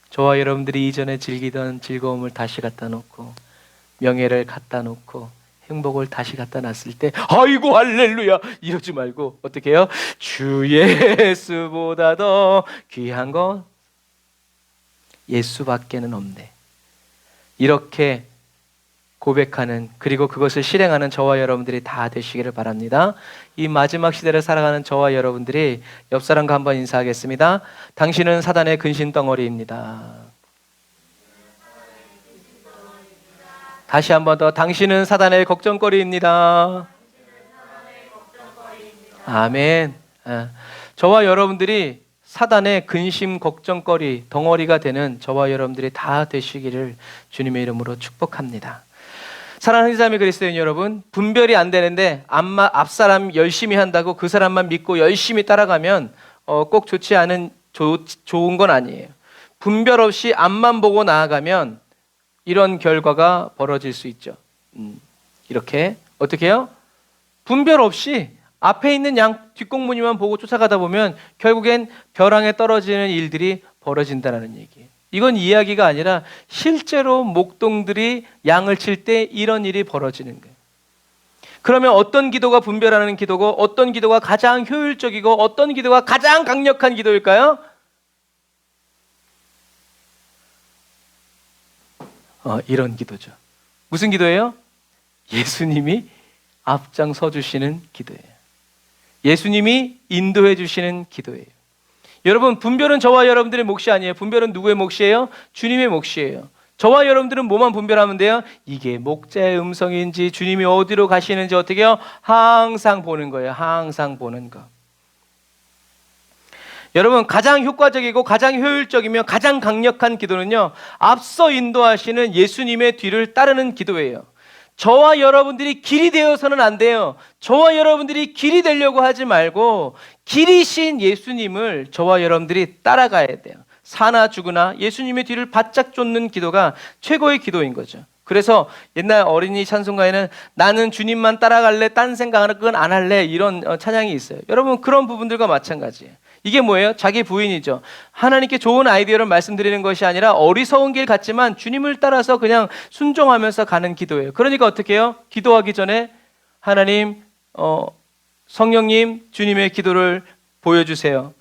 저와 여러분들이 이전에 즐기던 즐거움을 다시 갖다 놓고 명예를 갖다 놓고 행복을 다시 갖다 놨을 때 아이고 할렐루야 이러지 말고 어떻게 해요? 주 예수보다 더 귀한 건 예수밖에는 없네. 이렇게 고백하는, 그리고 그것을 실행하는 저와 여러분들이 다 되시기를 바랍니다. 이 마지막 시대를 살아가는 저와 여러분들이 옆 사람과 한번 인사하겠습니다. 당신은 사단의 근심 덩어리입니다. 다시 한번 더, 당신은 사단의 걱정거리입니다. 아멘. 저와 여러분들이 사단의 근심 걱정거리 덩어리가 되는 저와 여러분들이 다 되시기를 주님의 이름으로 축복합니다. 사랑하는 자매 그리스도인 여러분, 분별이 안 되는데 앞사람 열심히 한다고 그 사람만 믿고 열심히 따라가면 꼭 좋지 않은 좋은 건 아니에요. 분별 없이 앞만 보고 나아가면 이런 결과가 벌어질 수 있죠. 이렇게 어떻게 해요? 분별 없이 앞에 있는 양 뒷공무니만 보고 쫓아가다 보면 결국엔 벼랑에 떨어지는 일들이 벌어진다는 얘기예요. 이건 이야기가 아니라 실제로 목동들이 양을 칠 때 이런 일이 벌어지는 거예요. 그러면 어떤 기도가 분별하는 기도고 어떤 기도가 가장 효율적이고 어떤 기도가 가장 강력한 기도일까요? 이런 기도죠. 무슨 기도예요? 예수님이 앞장서 주시는 기도예요. 예수님이 인도해 주시는 기도예요. 여러분, 분별은 저와 여러분들의 몫이 아니에요. 분별은 누구의 몫이에요? 주님의 몫이에요. 저와 여러분들은 뭐만 분별하면 돼요? 이게 목자의 음성인지 주님이 어디로 가시는지 어떻게 해요? 항상 보는 거예요. 항상 보는 거. 여러분, 가장 효과적이고 가장 효율적이며 가장 강력한 기도는요, 앞서 인도하시는 예수님의 뒤를 따르는 기도예요. 저와 여러분들이 길이 되어서는 안 돼요. 저와 여러분들이 길이 되려고 하지 말고 길이신 예수님을 저와 여러분들이 따라가야 돼요. 사나 죽으나 예수님의 뒤를 바짝 쫓는 기도가 최고의 기도인 거죠. 그래서 옛날 어린이 찬송가에는 나는 주님만 따라갈래, 딴 생각은 안 할래, 이런 찬양이 있어요. 여러분, 그런 부분들과 마찬가지예요. 이게 뭐예요? 자기 부인이죠. 하나님께 좋은 아이디어를 말씀드리는 것이 아니라 어리석은 길 같지만 주님을 따라서 그냥 순종하면서 가는 기도예요. 그러니까 어떻게 해요? 기도하기 전에 하나님, 성령님, 주님의 기도를 보여주세요.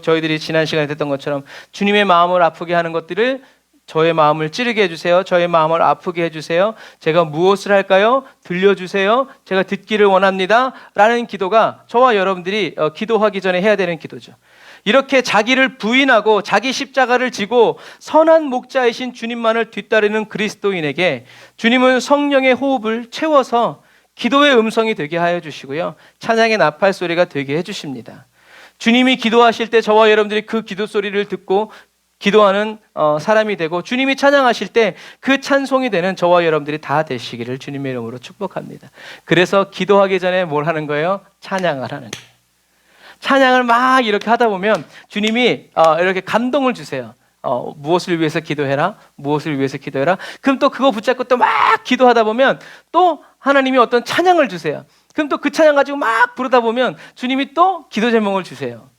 저희들이 지난 시간에 했던 것처럼 주님의 마음을 아프게 하는 것들을 저의 마음을 찌르게 해주세요. 저의 마음을 아프게 해주세요. 제가 무엇을 할까요? 들려주세요. 제가 듣기를 원합니다. 라는 기도가 저와 여러분들이 기도하기 전에 해야 되는 기도죠. 이렇게 자기를 부인하고 자기 십자가를 지고 선한 목자이신 주님만을 뒤따르는 그리스도인에게 주님은 성령의 호흡을 채워서 기도의 음성이 되게 하여 주시고요, 찬양의 나팔 소리가 되게 해주십니다. 주님이 기도하실 때 저와 여러분들이 그 기도 소리를 듣고 기도하는 사람이 되고, 주님이 찬양하실 때 그 찬송이 되는 저와 여러분들이 다 되시기를 주님의 이름으로 축복합니다. 그래서 기도하기 전에 뭘 하는 거예요? 찬양을 하는 거예요. 찬양을 막 이렇게 하다 보면 주님이 이렇게 감동을 주세요. 무엇을 위해서 기도해라, 무엇을 위해서 기도해라. 그럼 또 그거 붙잡고 또 막 기도하다 보면 또 하나님이 어떤 찬양을 주세요. 그럼 또 그 찬양 가지고 막 부르다 보면 주님이 또 기도 제목을 주세요.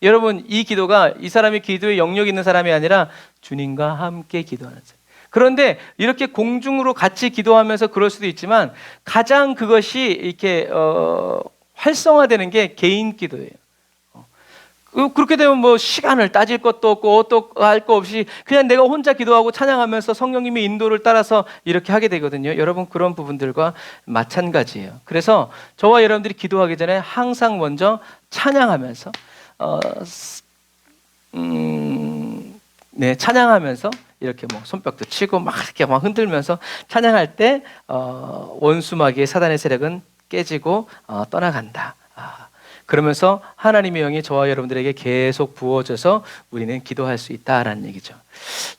여러분, 이 기도가 이 사람이 기도에 영역 있는 사람이 아니라 주님과 함께 기도하는 사람. 그런데 이렇게 공중으로 같이 기도하면서 그럴 수도 있지만 가장 그것이 이렇게 활성화되는 게 개인 기도예요. 그렇게 되면 뭐 시간을 따질 것도 없고 어떻게 할 거 없이 그냥 내가 혼자 기도하고 찬양하면서 성령님의 인도를 따라서 이렇게 하게 되거든요. 여러분, 그런 부분들과 마찬가지예요. 그래서 저와 여러분들이 기도하기 전에 항상 먼저 찬양하면서 찬양하면서 이렇게 뭐 손뼉도 치고 막 이렇게 막 흔들면서 찬양할 때 원수마귀의 사단의 세력은 깨지고 떠나간다. 그러면서 하나님의 영이 저와 여러분들에게 계속 부어져서 우리는 기도할 수 있다라는 얘기죠.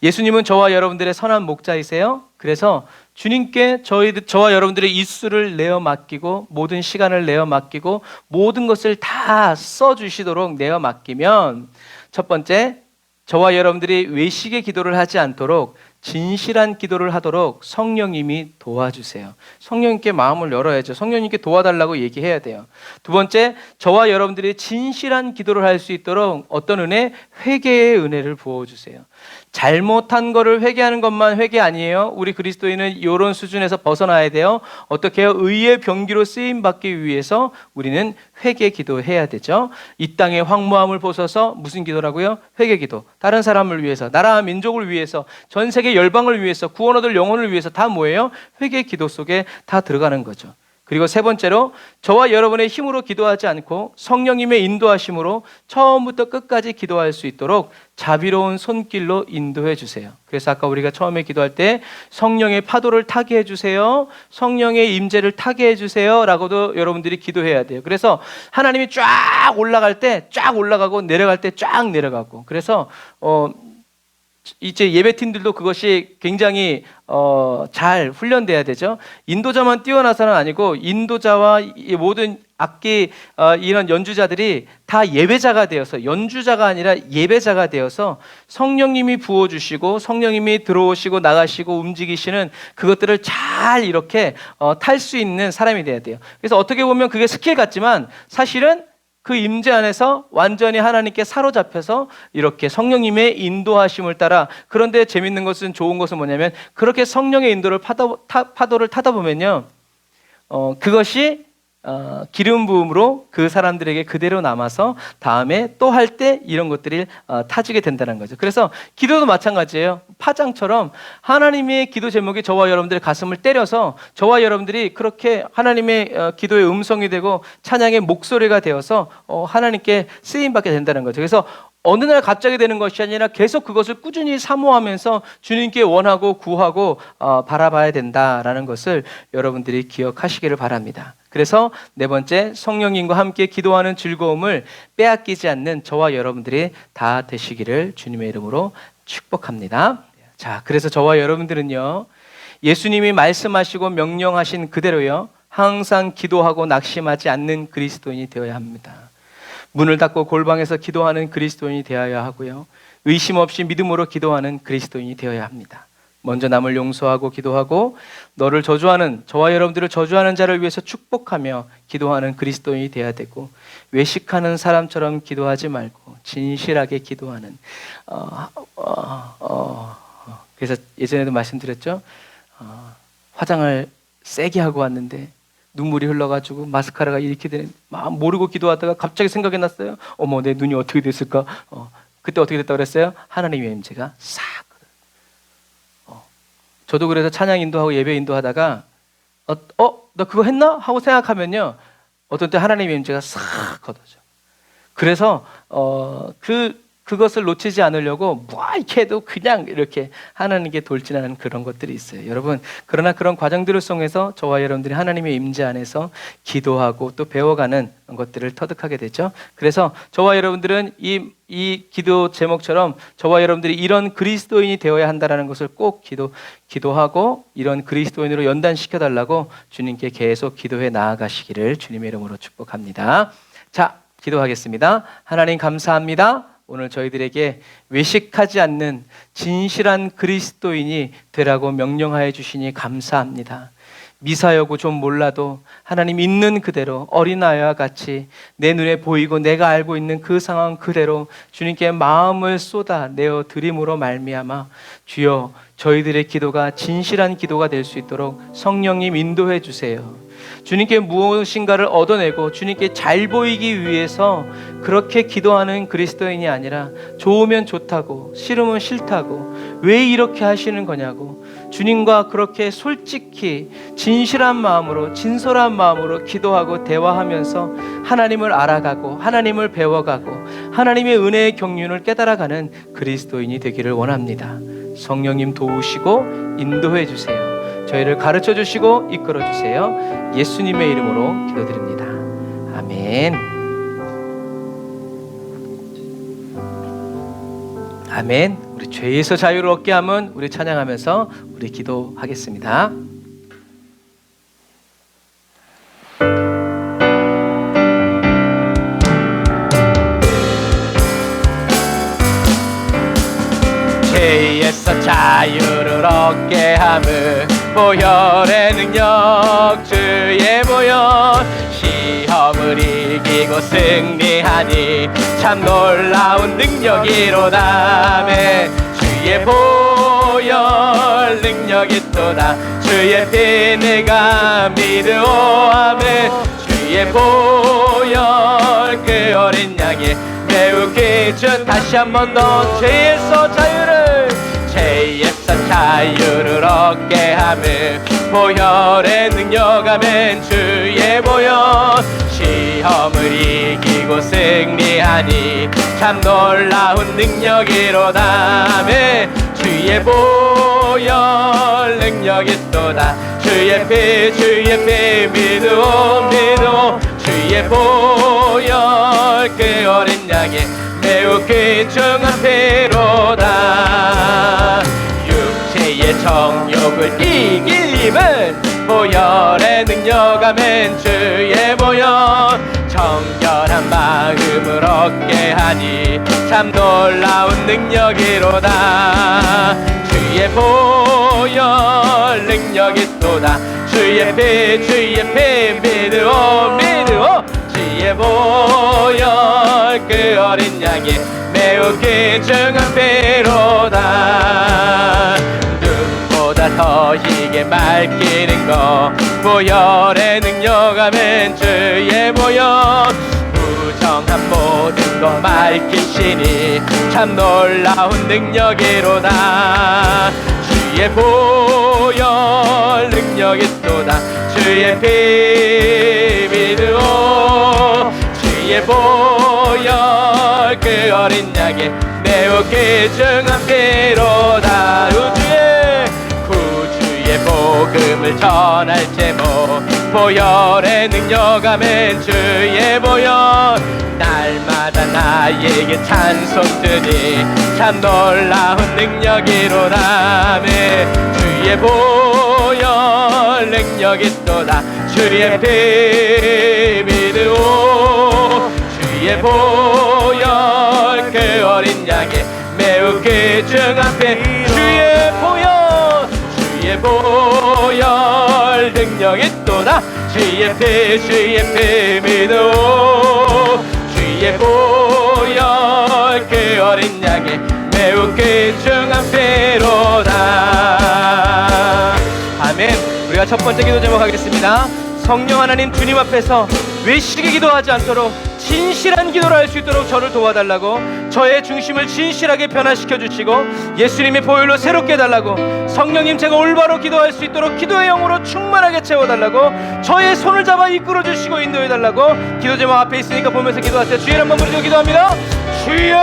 예수님은 저와 여러분들의 선한 목자이세요. 그래서 주님께 저와 여러분들의 입술을 내어 맡기고 모든 시간을 내어 맡기고 모든 것을 다 써주시도록 내어 맡기면, 첫 번째, 저와 여러분들이 외식의 기도를 하지 않도록 진실한 기도를 하도록 성령님이 도와주세요. 성령님께 마음을 열어야죠. 성령님께 도와달라고 얘기해야 돼요. 두 번째, 저와 여러분들이 진실한 기도를 할 수 있도록 어떤 은혜? 회개의 은혜를 부어주세요. 잘못한 거를 회개하는 것만 회개 아니에요. 우리 그리스도인은 이런 수준에서 벗어나야 돼요. 어떻게 해요? 의의 병기로 쓰임받기 위해서 우리는 회개 기도해야 되죠. 이 땅의 황무함을 보셔서 무슨 기도라고요? 회개 기도. 다른 사람을 위해서, 나라와 민족을 위해서, 전 세계 열방을 위해서, 구원 얻을 영혼을 위해서 다 뭐예요? 회개 기도 속에 다 들어가는 거죠. 그리고 세 번째로, 저와 여러분의 힘으로 기도하지 않고 성령님의 인도하심으로 처음부터 끝까지 기도할 수 있도록 자비로운 손길로 인도해 주세요. 그래서 아까 우리가 처음에 기도할 때 성령의 파도를 타게 해주세요, 성령의 임재를 타게 해주세요 라고도 여러분들이 기도해야 돼요. 그래서 하나님이 쫙 올라갈 때 쫙 올라가고 내려갈 때 쫙 내려가고, 그래서 이제 예배팀들도 그것이 굉장히 잘 훈련돼야 되죠. 인도자만 뛰어나서는 아니고 인도자와 이 모든 악기 이런 연주자들이 다 예배자가 되어서, 연주자가 아니라 예배자가 되어서 성령님이 부어주시고 성령님이 들어오시고 나가시고 움직이시는 그것들을 잘 이렇게 탈 수 있는 사람이 돼야 돼요. 그래서 어떻게 보면 그게 스킬 같지만 사실은 그 임재 안에서 완전히 하나님께 사로잡혀서 이렇게 성령님의 인도하심을 따라, 그런데 재밌는 것은, 좋은 것은 뭐냐면 그렇게 성령의 인도를 파도를 타다 보면요, 그것이 기름 부음으로 그 사람들에게 그대로 남아서 다음에 또 할 때 이런 것들이 타지게 된다는 거죠. 그래서 기도도 마찬가지예요. 파장처럼 하나님의 기도 제목이 저와 여러분들의 가슴을 때려서 저와 여러분들이 그렇게 하나님의 기도의 음성이 되고 찬양의 목소리가 되어서 하나님께 쓰임받게 된다는 거죠. 그래서 어느 날 갑자기 되는 것이 아니라 계속 그것을 꾸준히 사모하면서 주님께 원하고 구하고 바라봐야 된다라는 것을 여러분들이 기억하시기를 바랍니다. 그래서 네 번째, 성령님과 함께 기도하는 즐거움을 빼앗기지 않는 저와 여러분들이 다 되시기를 주님의 이름으로 축복합니다. 자, 그래서 저와 여러분들은요, 예수님이 말씀하시고 명령하신 그대로요, 항상 기도하고 낙심하지 않는 그리스도인이 되어야 합니다. 문을 닫고 골방에서 기도하는 그리스도인이 되어야 하고요, 의심 없이 믿음으로 기도하는 그리스도인이 되어야 합니다. 먼저 남을 용서하고 기도하고 너를 저주하는, 저와 여러분들을 저주하는 자를 위해서 축복하며 기도하는 그리스도인이 되어야 되고, 외식하는 사람처럼 기도하지 말고 진실하게 기도하는 그래서 예전에도 말씀드렸죠. 화장을 세게 하고 왔는데 눈물이 흘러가지고 마스카라가 이렇게 되는, 막 모르고 기도하다가 갑자기 생각이 났어요. 어머, 내 눈이 어떻게 됐을까? 그때 어떻게 됐다고 그랬어요? 하나님의 임재가 싹. 저도 그래서 찬양 인도하고 예배 인도하다가 나 그거 했나? 하고 생각하면요, 어떤 때 하나님의 임재가 싹 걷어져. 그래서 그것을 놓치지 않으려고 뭐 이렇게 해도 그냥 이렇게 하나님께 돌진하는 그런 것들이 있어요. 여러분, 그러나 그런 과정들을 통해서 저와 여러분들이 하나님의 임재 안에서 기도하고 또 배워가는 것들을 터득하게 되죠. 그래서 저와 여러분들은 이 기도 제목처럼 저와 여러분들이 이런 그리스도인이 되어야 한다는 것을 꼭 기도하고 이런 그리스도인으로 연단시켜달라고 주님께 계속 기도해 나아가시기를 주님의 이름으로 축복합니다. 자, 기도하겠습니다. 하나님 감사합니다. 오늘 저희들에게 외식하지 않는 진실한 그리스도인이 되라고 명령하여 주시니 감사합니다. 미사여고 좀 몰라도 하나님 있는 그대로 어린아이와 같이 내 눈에 보이고 내가 알고 있는 그 상황 그대로 주님께 마음을 쏟아내어 드림으로 말미암아 주여 저희들의 기도가 진실한 기도가 될 수 있도록 성령님 인도해 주세요. 주님께 무엇인가를 얻어내고 주님께 잘 보이기 위해서 그렇게 기도하는 그리스도인이 아니라 좋으면 좋다고 싫으면 싫다고 왜 이렇게 하시는 거냐고 주님과 그렇게 솔직히 진실한 마음으로 진솔한 마음으로 기도하고 대화하면서 하나님을 알아가고 하나님을 배워가고 하나님의 은혜의 경륜을 깨달아가는 그리스도인이 되기를 원합니다. 성령님 도우시고 인도해 주세요. 저희를 가르쳐 주시고 이끌어 주세요. 예수님의 이름으로 기도드립니다. 아멘. 아멘. 우리 죄에서 자유를 얻게 함은 우리 찬양하면서 우리 기도하겠습니다. 죄에서 자유를 얻게 함은 보혈의 능력 주의 보혈 시험을 이기고 승리하니 참 놀라운 능력이로다. 아멘. 주의 보혈 능력이 있도다. 주의 피 내가 믿으오. 아멘. 주의 보혈 그 어린 양이 매우 귀중. 다시 한 번 더 죄에서 자유를 얻게 하며 보혈의 능력. 아멘. 주의 보혈 시험을 이기고 승리하니 참 놀라운 능력이로다. 아멘. 주의 보혈 능력 있도다. 주의 피 믿으오. 주의 보혈 그 어린 양이 매우 귀중한 피로다. 육체의 정욕을 이김은 보혈의 능력. 아멘. 주의 보혈 정결한 마음을 얻게 하니 참 놀라운 능력이로다. 주의 보혈 능력 있도다. 주의 피 믿으오. 주의 보혈 그 어린 양이 매우 귀중한 피로다. 눈보다 더 이게 밝히는 거 보혈의 능력하면 주의 보혈 부정한 모든 거 밝히시니 참 놀라운 능력이로다 주의 보혈 능력이 또다 주의 피 믿으오 주의 보혈 그 어린 양의 매우 귀중한 피로다 구주의 복음을 전할 제목 보혈의 능력하면 주의 보혈 날마다 나에게 찬송 드니 참 놀라운 능력이로다 주의 보혈 능력이 또다 주의 피 믿으오 주의 보혈 그 어린 양의 매우 귀중한 피 주의 보혈 능력이 또다 주의 피 믿으오 주의 보혈 그 어린 양의 매우 귀중한 피로다 아멘. 우리가 첫 번째 기도 제목 하겠습니다. 성령 하나님 주님 앞에서 외식에 기도하지 않도록 진실한 기도를 할 수 있도록 저를 도와달라고 저의 중심을 진실하게 변화시켜 주시고 예수님의 보혈로 새롭게 해달라고 성령님 제가 올바로 기도할 수 있도록 기도의 영으로 충만하게 채워달라고 저의 손을 잡아 이끌어 주시고 인도해달라고 기도 제목 앞에 있으니까 보면서 기도하세요. 주여 한번 부르짖어 기도합니다. 주여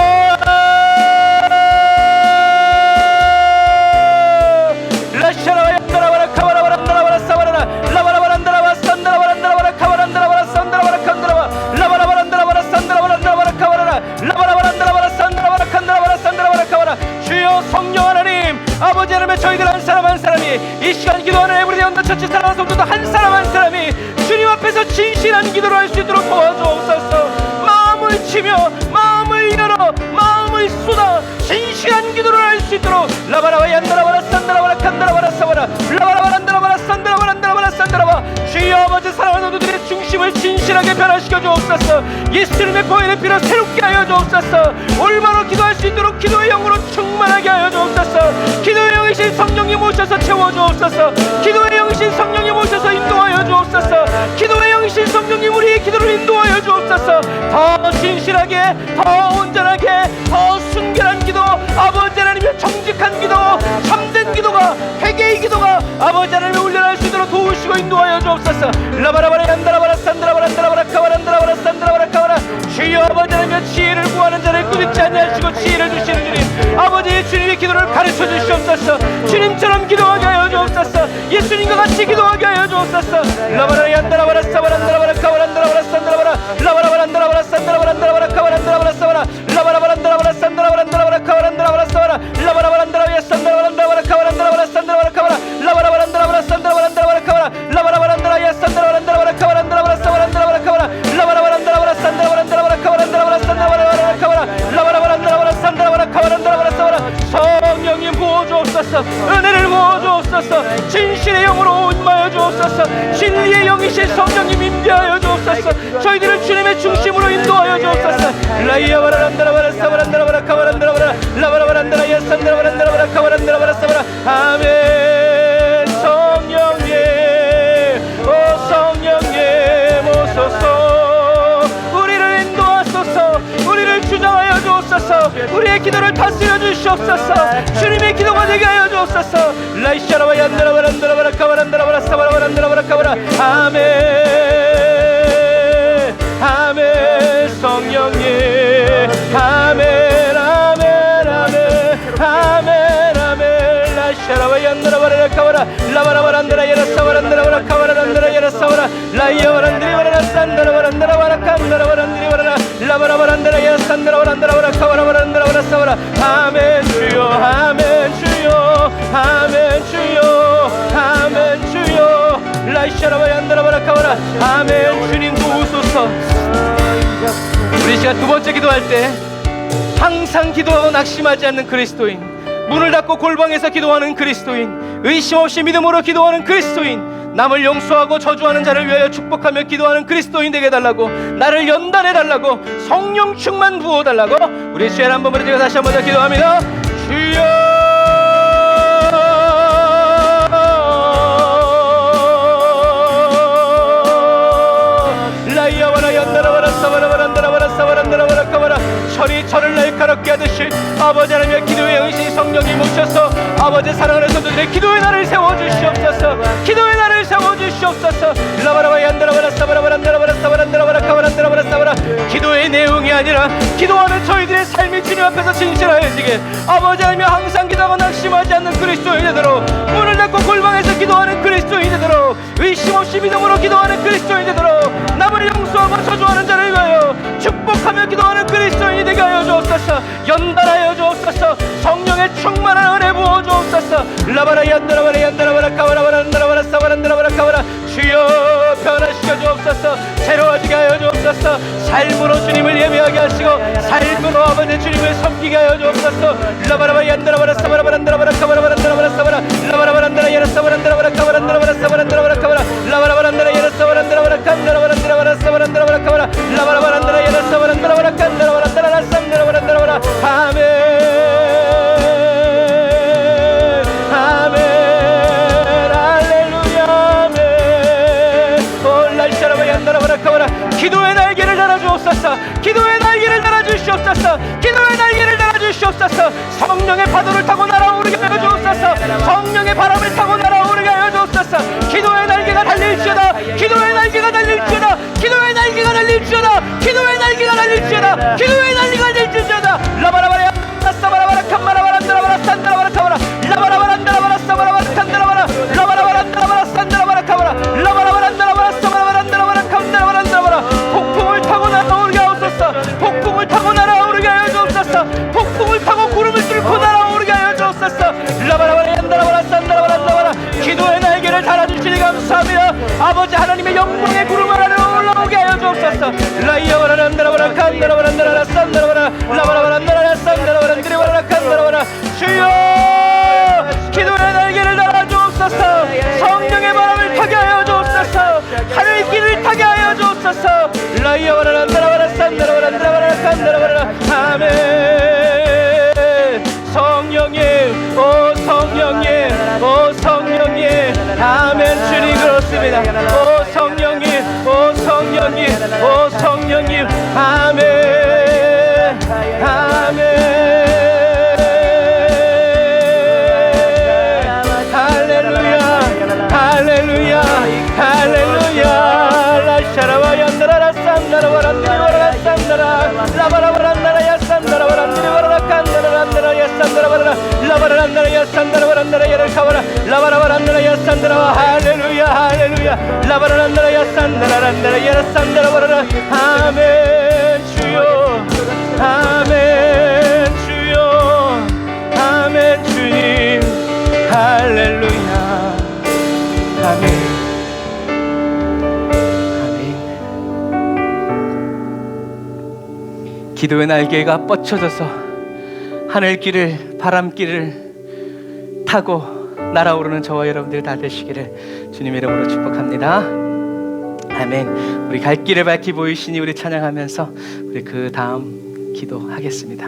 라샤라바야 따라바라 카바라바라 따라바라 사바라나 라바라바라 따라바라 산다라바라 따라바라 카바라 따라바라 산다라바라 칸다라바 라바라바라 따라바라 산다라바라 따라바라 카바라나 라바라바라 따라바라 산다라바라 칸다라바라 산다라바라 카바라 주여 성령 하나님 아버지 하나님의 저희들 한 사람 한 사람이 이 시간 기도하는 에브리데이 온더 처치 사랑하는 성도들 한 사람 한 사람이 주님 앞에서 진실한 기도를 할 수 있도록 도와주옵소서. 마음을 치며 마음을 열어 마음을 쏟아 진실한 기도를 할 수 있도록 라바라바야 안다라바라 산다라바라 칸다라바라 사바라 라바라바라 안다라바라 산다라바라 안다라바라 산다라바 주여 아버지 사랑하는 성도들의 중심을 진실하게 변화시켜 주옵소서. 예수님의 보혈의 피로 새롭게 하여 주옵소서. 올바로 기도할 수 있도록 기도의 영으로 충만하게 하여 주옵소서. 기도의 영이신 성령님 오셔서 채워 주옵소서. 기도의 영이신 성령님 오셔서 인도하여 주옵소서. 기도의 영이신 성령님 우리의 기도를 인도하여 주옵소서. 더 진실하게 더 온전하게 더 순결한 기도 아버지 하나님의 정직한 기도 참된 기도가 회개의 기도가 아버지 하나님의 훈련할 수 있도록 도우시고 인도하여 주옵소서. 라바라바라 얀다라바라 산다라바라 안다라바라 카바라 안다라바라 산다라바라 카바라 주여 아버지 하나님의 지혜를 구하는 자를 꾸짖지 아니하시고 지혜를 주시는 주님 아버지 주님의 기도를 가르쳐 주시옵소서. 주님처럼 기도하게 하여 주옵소서. 예수님과 같이 기도하게 하여 주옵소서. 라바라라 얀다라바라 사바라 안다라바라 카바라 안다라바라 산다라바라 라바라바라 안다라바라 산다라바라 안다라바라 카바라 안다라바라 사바라 라바라바라 안다라바라 산다라바라 안다라바라 카바라 안다라바라 사바라 라바라바라 안다라바라 산다라바라 안다라바라 카바라 안다라바라 산다라바라 카바라 라바라바라 안다라바라 산다라바라 안다라바라 카바라 라바라바라 안다라바라 산다라바라 안다라바라 카바라 안다라바라 사바라 안다라바라 카바라 라바라바라 안다라바라 산다라바라 안다라바라 카바라 안다라바라 산다라바라 카바라 라바라바라 안다라바라 산다라바라 카바라 안다라바라 사바라 성령님 부어주옵소서. 은혜를 부어주옵소서. 진실의 영으로 임하여 주옵소서. 진리의 영이신 성령님 임재하여 주옵소서. 저희들을 주님의 중심으로 인도하여 주옵소서. 라이야바라 안다라바라 사바라 안다라바라 카바라 안다라바라 라바라바라 안다라야 산다라바라 안다라바라 카바라 안다라바라 사바라 아멘. 성령님 오 성령님 오소서. 우리를 인도하소서. 우리를 주장하여 주옵소서. 우리의 기도를 다스려 주시옵소서. 주님의 기도가 되게 하여 주옵소서. 라이샤라바야 안다라바라 안다라바라 카바라 안다라바라 사바라바라 안다라바라 카바라 아멘 아멘. 성령님 아멘 아멘 아멘 아멘 아멘. 라이샤라바야 안다라바라 카바라 라바라바라 안다라야라 사바라 안다라바라 카바라 안다라야라 사바라 라이야바라 안다라바라 산다라바라 안다라바라 칸다라바라 안다라바라 라바라바라 안다라야라 산다라바라 안다라바라 카바라바라 안다라바라 사바라 아멘. 주여 아멘 주여 아멘 주여 아멘 주여 라이샤라바야 안다라바라 카바라 아멘. 주님 도우소서. 우리 시간 두 번째 기도할 때 항상 기도하고 낙심하지 않는 그리스도인, 문을 닫고 골방에서 기도하는 그리스도인, 의심 없이 믿음으로 기도하는 그리스도인, 남을 용서하고 저주하는 자를 위하여 축복하며 기도하는 그리스도인 되게 해달라고, 나를 연단해달라고, 성령 충만 부어달라고 우리 주여 한번 부르짖어 다시 한번 더 기도합니다. 주여 아버지 하나님 기도의 영이신 성령이 모셔서 아버지 사랑하는 성도들의 기도의 날을 세워주시옵소서. 기도의 날을 세워주시옵소서. 라바라바이 안다라바라 사바라바란다라바라 사바란다라바라 카바란다라바라 사바라. 기도의 내용이 아니라 기도하는 저희들의 삶이 주님 앞에서 진실하여지게 아버지 하나님 항상 기도하고 낙심하지 않는 그리스도인이 되도록 문을 닫고 골방에서 기도하는 그리스도인이 되도록 의심 없이 믿음으로 기도하는 그리스도인이 되도록 남을 용서하고 저주하는 자를 위하여 축복하며 기도하는 그리스도인이 되게 하여 주옵소서. 연단하여 주옵소서. 성령의 충만한 은혜 부어 주옵소서. 라바라 얀다라바라 얀다라바라 카바라바라 안다라바라 사바란다라바라 카바라. 주여 변화시켜 주옵소서. 새로워지게 하여 주옵소서. 삶으로 주님을 예배하게 하시고 삶으로 아버지 주님을 섬기게 하여 주옵소서. 라바라바 얀다라바라 사바라바라 안다라바라 카바라바라 안다라바라 사바라. 라바라바라 안다라 예라 사바란다라바라 카바란다라바라 사바란다라바라 카바라. 라바라바라 안다라 예라 사바란다라바라 칸다라바라 안다라바라 사바란다라바라 카바라. 라바라바라 안다라 예라 사바란다라바라 칸다라바라 안다라라 삼다라바라 안다라바라. 아멘 아멘 할렐루야 아멘. 올라시라바 얀다라바라 카바라. 기도의 날개를 달아주옵소서. 기도의 날개를 달아주시옵소서. 기도의 날개를 달아주시옵소서. 성령의 파도를 타고 날아오르게 하여 주옵소서. 성령의 바람을 타고 날아오르게 하여 주옵소서. 기도의 날개가 달릴지어다. 기도의 날개가 달릴지어다. 기도의 날개가 달릴지어다. 기도의 날개가 달릴지어다. 기도의 날개가 달릴지어다. 라바라바라 사바라바라 칸바라바라 안다라바라 산다라바라 카바라. 라바라바라 안다라바라 사바라바라 칸다라바라. 라바라바라 안다라바라 산다라바라 카바라. 라바라바라 안다라바라 사바라바라 안다라바라 칸다라바라 안다라바라. 폭풍을 타고 날아오르게 하옵소서. 폭풍을 타고 날아오르게 하여 주옵소서. 폭풍을 타고 구름을 뚫고 날아오르게 하여 주옵소서. 라바라바라 안다라바라 산다라바라 안다라바라. 기도의 날개를 달아주시니 감사합니다. 아버지 하나님의 영광의 구름 아래로 올라오게 하여 주옵소서. 라이어바라 안다라바라 칸다라바라 안다라바라 산다라바라. 라바라바라 안다라바라 산다라바라 안다라바라 칸다라바라. 주여 기도의 날개를 달아주옵소서. 성령의 바람을 타게 하여 주옵소서. 하늘길을 타게 하여 주옵소서. 라이어바라 안다라바라 산다라바라 안다라바라 칸다라바라. 아멘. 성령님 오 성령님 오 성령님 아멘. 주님 그렇습니다. 오 성령님 오 성령님 오 성령님 아멘 아멘 할렐루야 할렐루야 할렐루야. 라샤라와 얀다라라 산다라와라 니리와라 산다라. 라바라바라 나라야 산다라와라 니리와라 칸다라라 나라야 산다라와라. 라바라라 나라야 산다라와라 나라야를 카와라. 라바라바라 나라야 산다라와. 할렐루야 할렐루야. 라바라라 나라야 산다라라 나라야를 산다라와라. 아멘. 주여 아멘. 주여 아멘. 주님 할렐루야 아멘. 기도의 날개가 뻗쳐져서 하늘길을 바람길을 타고 날아오르는 저와 여러분들 다 되시기를 주님의 이름으로 축복합니다. 아멘. 우리 갈 길을 밝히 보이시니 우리 찬양하면서 우리 그 다음 기도하겠습니다.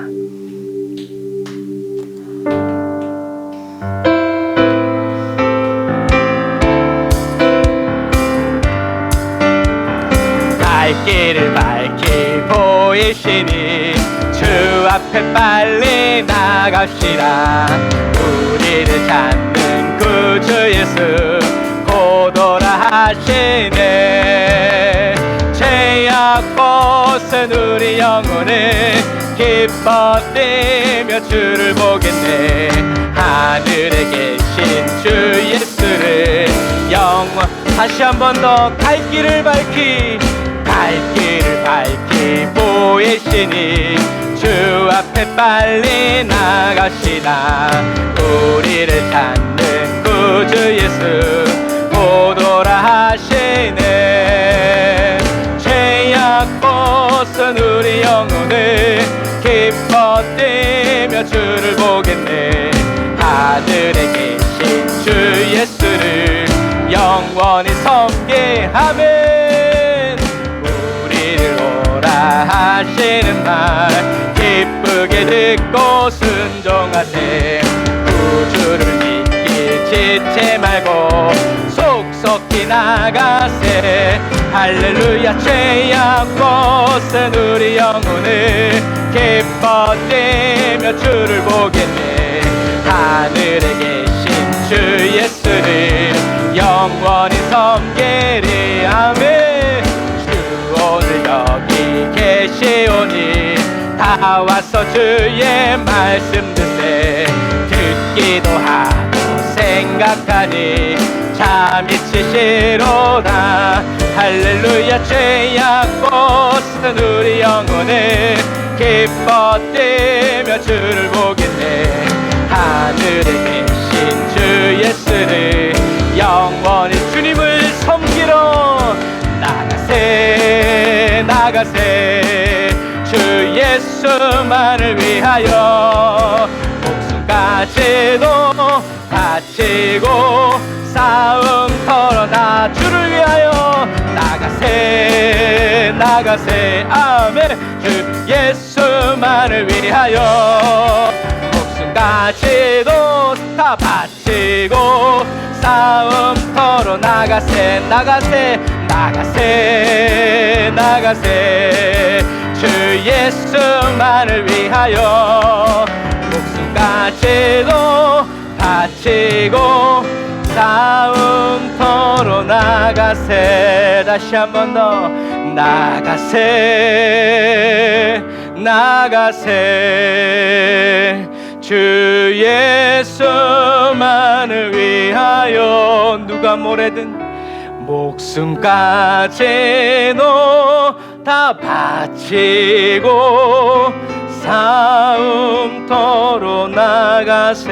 갈 길을 밝히 보이시니 주 앞에 빨리 나갑시다. 우리를 찾는 구주 예수 곧 오라 하시네. 죄악 벗은 우리 영혼을 기뻐 뛰며 주를 보겠네. 하늘에 계신 주 예수를 영원 다시 한 번 더 갈 길을 밝히 갈 길을 밝히 보이시니 주 앞에 빨리 나가시다. 우리를 찾는 구주 예수 곧 오라 하시네. 죄악 벗은 우리 영혼을 기뻐 뛰며 주를 보겠네. 하늘에 계신 주 예수를 영원히 섬게 하면 우리를 오라 하시는 말 기쁘게 듣고 순종하세. 구주를 믿기 지체 말고 속속 걷기 나가세. 할렐루야 죄악 벗은 우리 영혼을 기뻐뛰며 주를 보겠네. 하늘에 계신 주 예수를 영원히 섬기리. 아멘. 주 오늘 여기 계시오니 다 와서 주의 말씀 듣세. 듣기도 하고 생각하니 잠이 치시로다. 할렐루야 죄악 벗은 우리 영혼을 기뻐뛰며 주를 보겠네. 하늘에 계신 주 예수를 영원히 주님을 섬기러 나가세. 나가세. 주 예수만을 위하여 목숨까지도 바치고 싸움터로 나 주를 위하여 나가세. 나가세. 아멘. 주 예수만을 위하여 목숨까지도 다 바치고 싸움터로 나가세. 나가세. 나가세. 나가세. 주 예수만을 위하여 목숨까지도 바치고 싸움터로 나가세. 다시 한 번 더 나가세. 나가세. 주 예수만을 위하여 누가 뭐래든 목숨까지도 다 바치고 싸움터로 나가세.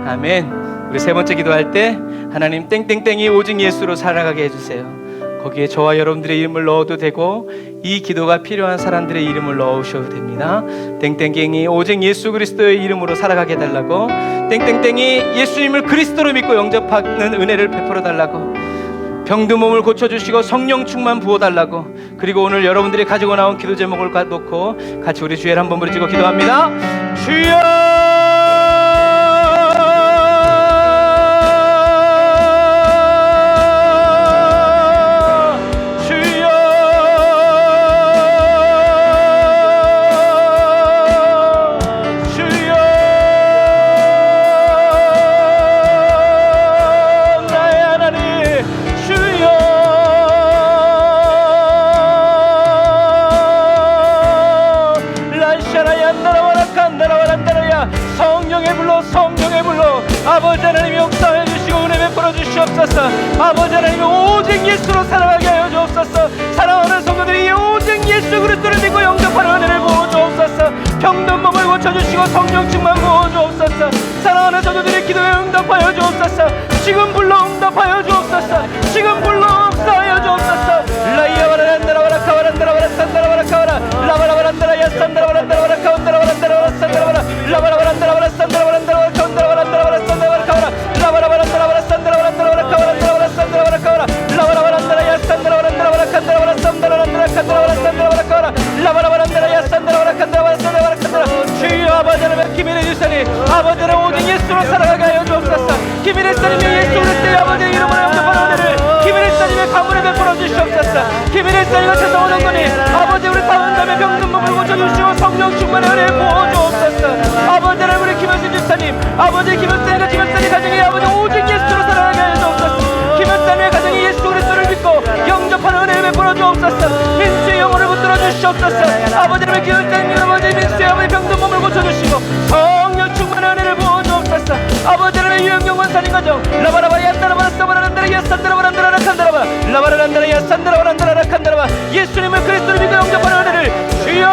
아멘. 우리 세 번째 기도할 때 하나님 땡땡땡이 오직 예수로 살아가게 해주세요. 거기에 저와 여러분들의 이름을 넣어도 되고 이 기도가 필요한 사람들의 이름을 넣으셔도 됩니다. 땡땡땡이 오직 예수 그리스도의 이름으로 살아가게 해달라고, 땡땡땡이 예수님을 그리스도로 믿고 영접하는 은혜를 베풀어 달라고, 병든 몸을 고쳐주시고 성령 충만 부어달라고, 그리고 오늘 여러분들이 가지고 나온 기도 제목을 놓고 같이 우리 주의를 한번 부르짖고 기도합니다. 주여 아버지 하나님 역사해 주시고 은혜 베풀어 주시옵소서. 아버지 하나님 오직 예수로 살아가게 하여 주옵소서. 사랑하는 성도들이 오직 예수 그리스도를 믿고 영접하는 은혜를 부어 주옵소서. 병든 몸을 고쳐주시고 성령 충만 부어 주옵소서. 사랑하는 성도들의 기도에 응답하여 주옵소서. 지금 불러 응답하여 주옵소서. 지금 불러 역사하여 주옵소서. 라이아바란다라바라 카바란다라바라 산다라바라 카바라 라바라바란다라 야산다라바란다라바라 카운다라바란다라바라 산다라바라 라바라바란다라바라 산다라바란다라바라 카운다라바란다라바라 산다라바라 카바라 라바라바란다라바라 산다라바란다라바라 카바란다라바라 산다라바라 카바라 라바라바란다라 야산다라바란다라바라 칸다라바라 산다라바란다라 칸다라바라 산다라바라 카바라 라바라바란다라 야산다라바라 칸다라바라 산다라바라 칸다라. 주여 아버지 하나님 기민의 유산이 아버지 하나님 오직 예수로 살아가게 하여 주옵소서. 기민의 사님의 예수 그리스도의 아버지의 이름으로 영접하는 은혜를 기민의 사님의 가문에 베풀어 주시옵소서. 기민의 사님과 세상 오는 거니 아버지 우리 다운 담에 병든 몸을 고쳐주시고 성령 충만의 은혜를 부어 주옵소서. 아버지 하나님 우리 김현수 집사님 아버지 김현수님과 김현수님 가정이 아버지 오직 예수로 살아가게 하여 주옵소서. 김현수님의 가정이 예수 그리스도를 믿고 영접하는 은혜를 베풀어 주옵소서. 민수의 영혼을 붙들어 주시옵소서. 아버지 하나님 김현수님 아버지 민수의 아버지 병든 몸을 고쳐주시고 성령 충만의 은혜를 부어 주옵소서. 아버지 하나님 유영경 원사님 가정 라바라바 야따라바라 사바라란다라 야산다라바란다라 칸다라바 라바라란다라 야산다라바란다라 칸다라바 예수님을 그리스도를 믿고 영접하는 은혜를 주여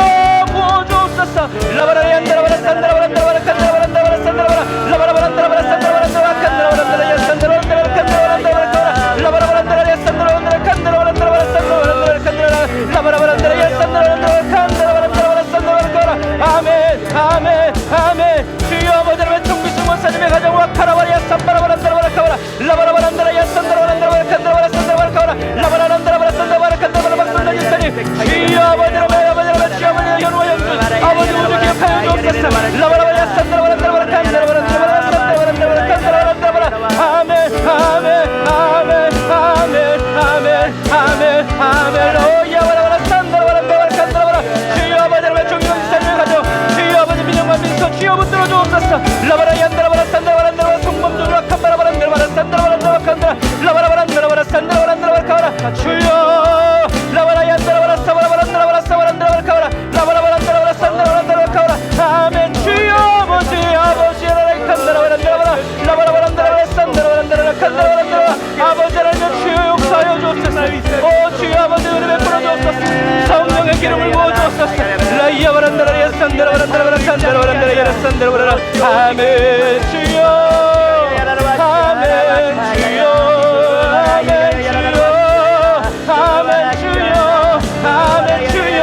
부어 주옵소서. 라바라라 얀다라바라 산다라바란다라 칸다라바란다라 산다라바라 라바라바란다라 산다라바란다라 칸다라바란다라 야산다라바란다라 칸다라바란다라 라바라바란다라 야산다라바란다라 칸다라바란다라 산다라바란다라 칸다라바라 라바라바란다라 야산다라바란다라 칸다라바란다라 산다라바란다라. 아멘 아멘 아멘. 주여 아버지 하나님 총비승 원사님의 가정과 카라바리아 산바라바란다라바라 카바라 라바라바란다라 야산다라바란다라 칸다라바라 산다라바라 카바라 라바라란다라바라 산다라바라 아멘 주여 아멘 주여 아멘 주여 아멘 주여 아멘 주여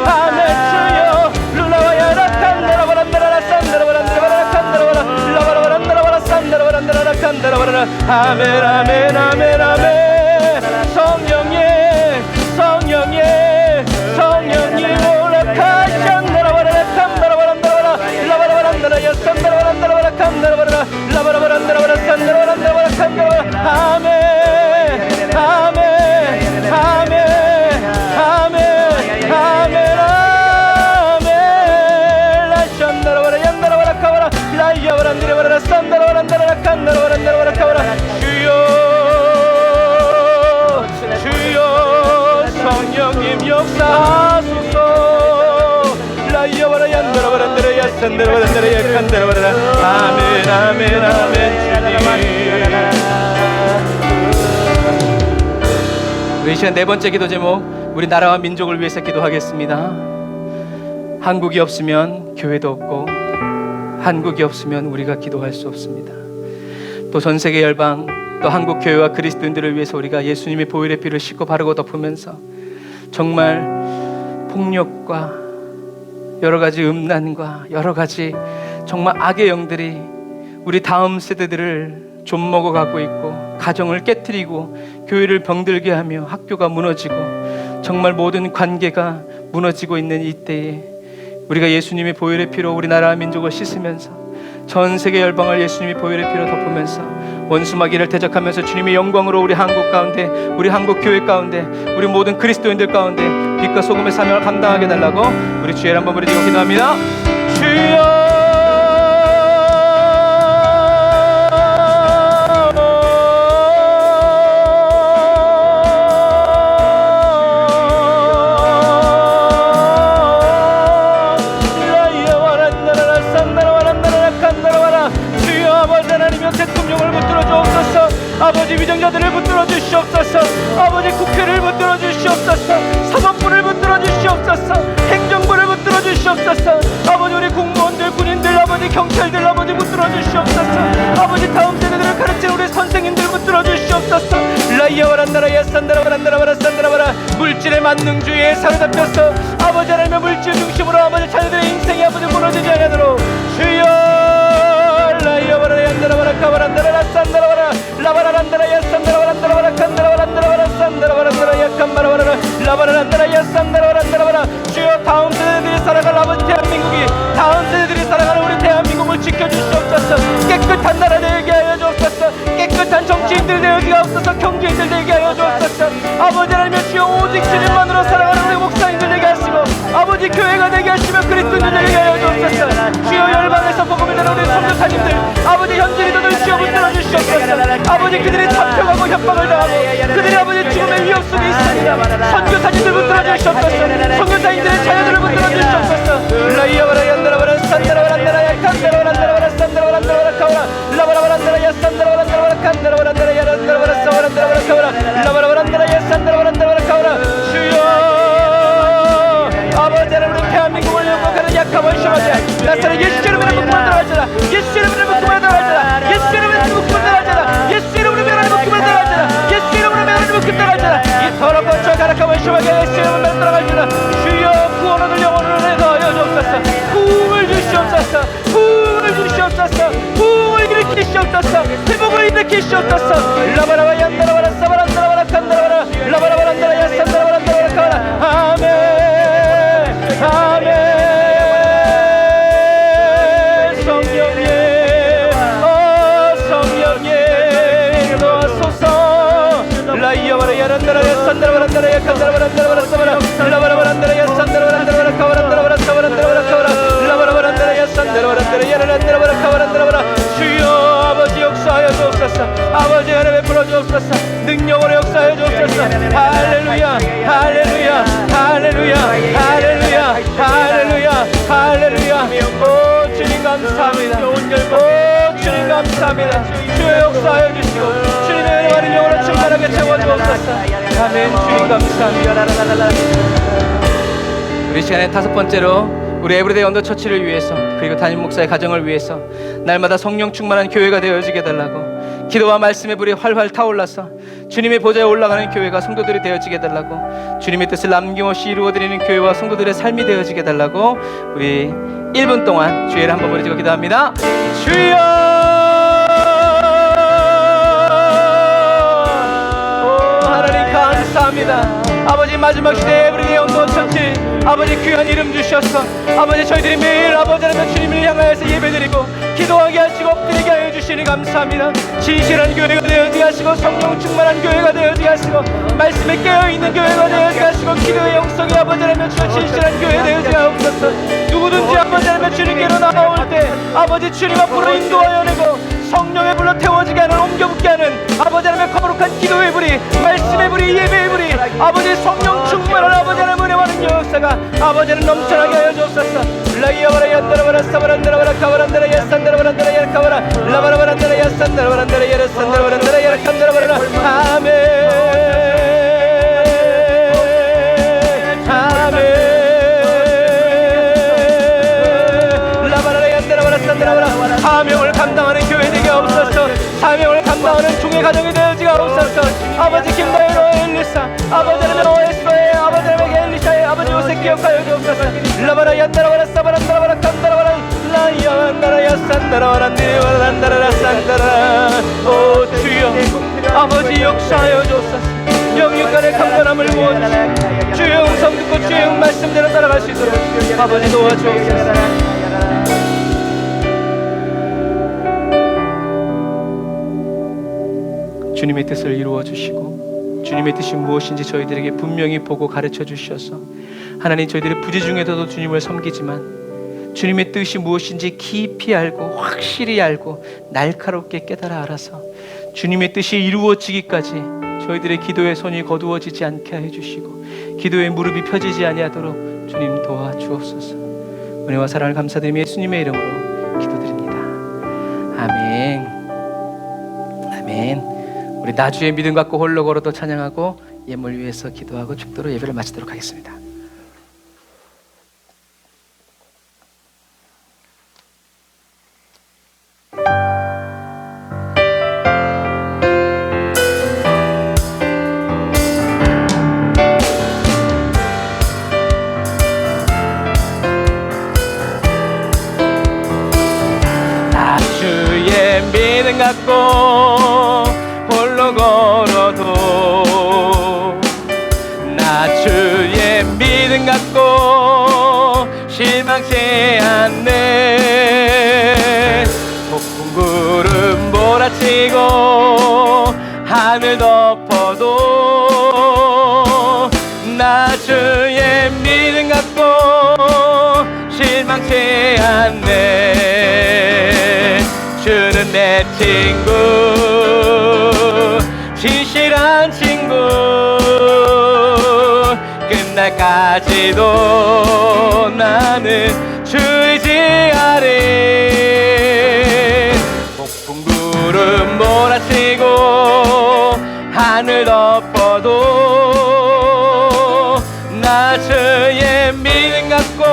아멘 주여 룰라와야 라칸다라바란다라라 산다라바란다라바라 칸다라바라 라바라바란다라바라 산다라바란다라라 칸다라바라 아멘 아멘 아멘 아멘 성령님 성령님 성령님 올라가šan다라바라 칸다라바란다라바라 라바라바란다라야 산다라바란다라바라 칸다라바라 라바라바란다라바라 산다라바란다라바라 칸다라바라 아멘 아멘 아멘 아멘 아멘 아멘 라šan다라바라 얀다라바라 카바라 라이야바란다라바라 산다라바란다라라 칸다라바란다라바라 카바라 주여 주여 성령님 역사하소서 라이야바라 얀다라바란다라야 산다라바란다라야 칸다라바라 아멘 아멘 아멘 주님. 우리 이 시간 네 번째 기도 제목 우리 나라와 민족을 위해서 기도하겠습니다. 한국이 없으면 교회도 없고 한국이 없으면 우리가 기도할 수 없습니다. 또 전 세계 열방 또 한국 교회와 그리스도인들을 위해서 우리가 예수님의 보혈의 피를 씻고 바르고 덮으면서 정말 폭력과 여러 가지 음란과 여러 가지 정말 악의 영들이 우리 다음 세대들을 좀 먹어가고 있고 가정을 깨트리고 교회를 병들게 하며 학교가 무너지고 정말 모든 관계가 무너지고 있는 이때에 우리가 예수님의 보혈의 피로 우리나라와 민족을 씻으면서 전 세계 열방을 예수님의 보혈의 피로 덮으면서 원수마귀를 대적하면서 주님의 영광으로 우리 한국 가운데 우리 한국 교회 가운데 우리 모든 그리스도인들 가운데 빛과 소금의 사명을 감당하게 달라고 우리 주의 한번 부르짖고 기도합니다. 주여 아버지 위정자들을 붙들어 주시옵소서. 아버지 국회를 붙들어 주시옵소서. 사법부를 붙들어 주시옵소서. 행정부를 붙들어 주시옵소서. 아버지 우리 공무원들 군인들 아버지 경찰들 아버지 붙들어 주시옵소서. 아버지 다음 세대들을 가르치는 우리 선생님들 붙들어 주시옵소서. 라이야와란나라야 산다라바란다라바라 산다라바라 물질의 만능주의에 사로잡혀서 아버지 하나님의 물질 중심으로 아버지 자녀들의 인생이 아버지 무너지지 않도록 주여 라이야와라야 산다라바라 카바란다라라 산다라바라 라바라란다라야 산다라바란다라바라 칸다라바란다라바라 산다라바란다라야 칸바라바라라 라바라란다라야 산다라바란다라바라 주여 다음 세대들이 살아갈 아버지 대한민국이 다음 세대들이 살아가는 우리 대한민국을 지켜주시옵소서. 깨끗한 나라 되게 하여 주옵소서. 깨끗한 정치인들 되게 하옵소서. 경제인들 되게 하여 주옵소서. 아버지 하나님의 주여 오직 주님만으로 살아가는 우리 목사님들 되게 하시고 아버지 교회가 되게 하시며 그리스도인들 되게 하여 주옵소서. 주여 열방에서 복음을 전하는 우리 선교사님들 아버지 현지리더들 주여 붙들어 주시옵소서. 아버지 그들이 잡혀가고 협박을 당하고 그들이 아버지 죽음의 위협 속에 있습니다. 선교사님들 붙들어 주시옵소서. 선교사님들의 자녀들을 붙들어 주시옵소서. 라이야바라얀다라바라 산다라바란다라야 칸다라바란다라바라 산다라바란다라바라 카바라 라바라바란다라야 산다라바란다라바라 칸다라바란다라야 란다라바라 사바란다라바라 카바라 라바라바란다라야 산다라바란다라바라 카바라 주여 아버지 하나님 우리 대한민국을 영광하는 약함을 심하자 나사렛 예수 이름으로 묶음을 들어가자. 예수 이름으로 묶음을 들어가자. 예수 이름으로 묶음을 들어가자. 예수 이름으로 명하는 묶음을 들어가자. 예수 이름으로 명하는 묶음 들어가자. 이 더럽고 저 가락함을 심하게 예수 이름으로 들어가자. 주여 구원을 영원을 더하여 주옵소서. 부흥을 주시옵소서. 부흥을 주시옵소서. 부흥을 일으키시옵소서. 회복을 일으키시옵소서. 라바라바 얀다라바라 사바란다라바라 칸다라바라 라바라바란다라야 산다라바란다라바라 카바라 아멘 아멘. 성령님 성령님 도와소서. 라이야바라야 란다라야 산다라바란다라야 칸다라바란다라바라 사바라 라바라바란다라야 산다라바란다라바라 카바란다라바라 사바란다라바라 카바라 라바라바란다라야 산다라바란다라야 란다라바라 카바란다라바라 주여 아버지 역사하여 주옵소서. 아버지 하나님 베풀어 주옵소서. 능력으로 역사하여 주옵소서. 할렐루야 할렐루야 할렐루야 할렐루야 할렐루야 할렐루야. 오 주님 감사합니다. 오 주님 감사합니다. 주여 역사하여 주시고 주님의 은혜와 영원을 충만하게 채워 주옵소서. 아멘. 주님 감사합니다. 우리 시간의 다섯 번째로 우리 에브리데이 언더처치를 위해서, 그리고 담임 목사의 가정을 위해서 날마다 성령 충만한 교회가 되어지게 해달라고, 기도와 말씀의 불이 활활 타올라서 주님의 보좌에 올라가는 교회가 성도들이 되어지게 해달라고, 주님의 뜻을 남김없이 이루어드리는 교회와 성도들의 삶이 되어지게 해달라고, 우리 1분 동안 주의를 한번 부르짖고 기도합니다. 주여! 하나님 감사합니다. 아버지, 마지막 시대에 에브리데이 언더처치, 아버지 귀한 이름 주셔서 아버지 저희들이 매일 아버지 하나님 주님을 향하여서 예배드리고 기도하게 하시고 엎드리게 하여 주시니 감사합니다. 진실한 교회가 되어지게 하시고 성령 충만한 교회가 되어지게 하시고 말씀에 깨어있는 교회가 되어지게 하시고 기도의 영성이 아버지 하나님 주여 진실한 교회 되어지게 하옵소서. 누구든지 아버지 하나님 주님께로 나아올 때 아버지 주님 앞으로 인도하여 내고 성령의 불로 태워지게 하는, 옮겨붙게 하는 아버지 하나님의 거룩한 기도의 불이, 말씀의 불이, 예배의 불이, 아버지 성령 충만한 아버지 하나님의 은혜와는 역사가 아버지는 넘쳐나게 하여 주옵소서. 라이아바라 얀다라바라 사바란다라바라 카바란다라 야산다라바란다라 야카바라 라바라바란다라 야산다라바란다라 야라산다라바란다라 야라칸다라바라. 아멘 아멘. 라바라라 얀다라바라 산다라바라. 사명을 감당하는 교회 되게 없었어. 사명을 감당하는 중의 가정이 되어지게 없었어. 아버지 김다혜로 엘리사, 아버지 하나님 오에스로의 아버지 하나님 엘리샤의 아버지 요새 기억하여 주옵소서. 라바라 얀다라바라 사바란다라바라 칸다라바라 라이아란다라 야산다라바라 니와란다라라 산다라. 오 주여 아버지 역사하여 주옵소서. 영육간의 강건함을 모아주시고 주의 음성 듣고 주의 말씀대로 따라갈 수 있도록 아버지 도와주옵소서. 주님의 뜻을 이루어 주시고 주님의 뜻이 무엇인지 저희들에게 분명히 보고 가르쳐 주셔서 하나님, 저희들의 부재 중에서도 주님을 섬기지만 주님의 뜻이 무엇인지 깊이 알고 확실히 알고 날카롭게 깨달아 알아서 주님의 뜻이 이루어지기까지 저희들의 기도의 손이 거두어지지 않게 해주시고 기도의 무릎이 펴지지 아니하도록 주님 도와주옵소서. 은혜와 사랑을 감사드리며 예수님의 이름으로 기도드립니다. 아멘 아멘. 우리 나주의 믿음 갖고 홀로 걸어도 찬양하고 예물 위해서 기도하고 축도로 예배를 마치도록 하겠습니다. 나주의 믿음 갖고 홀로 걸어도 나 주의 믿음 갖고 실망치 않네. 폭풍 구름 몰아치고 하늘 덮어도 나 주의 믿음 갖고 실망치 않네. 주는 내 친구, 진실한 친구, 끝날까지도 나는 주의지하리. 폭풍 구름 몰아치고 하늘 덮어도 나 주의 믿음 갖고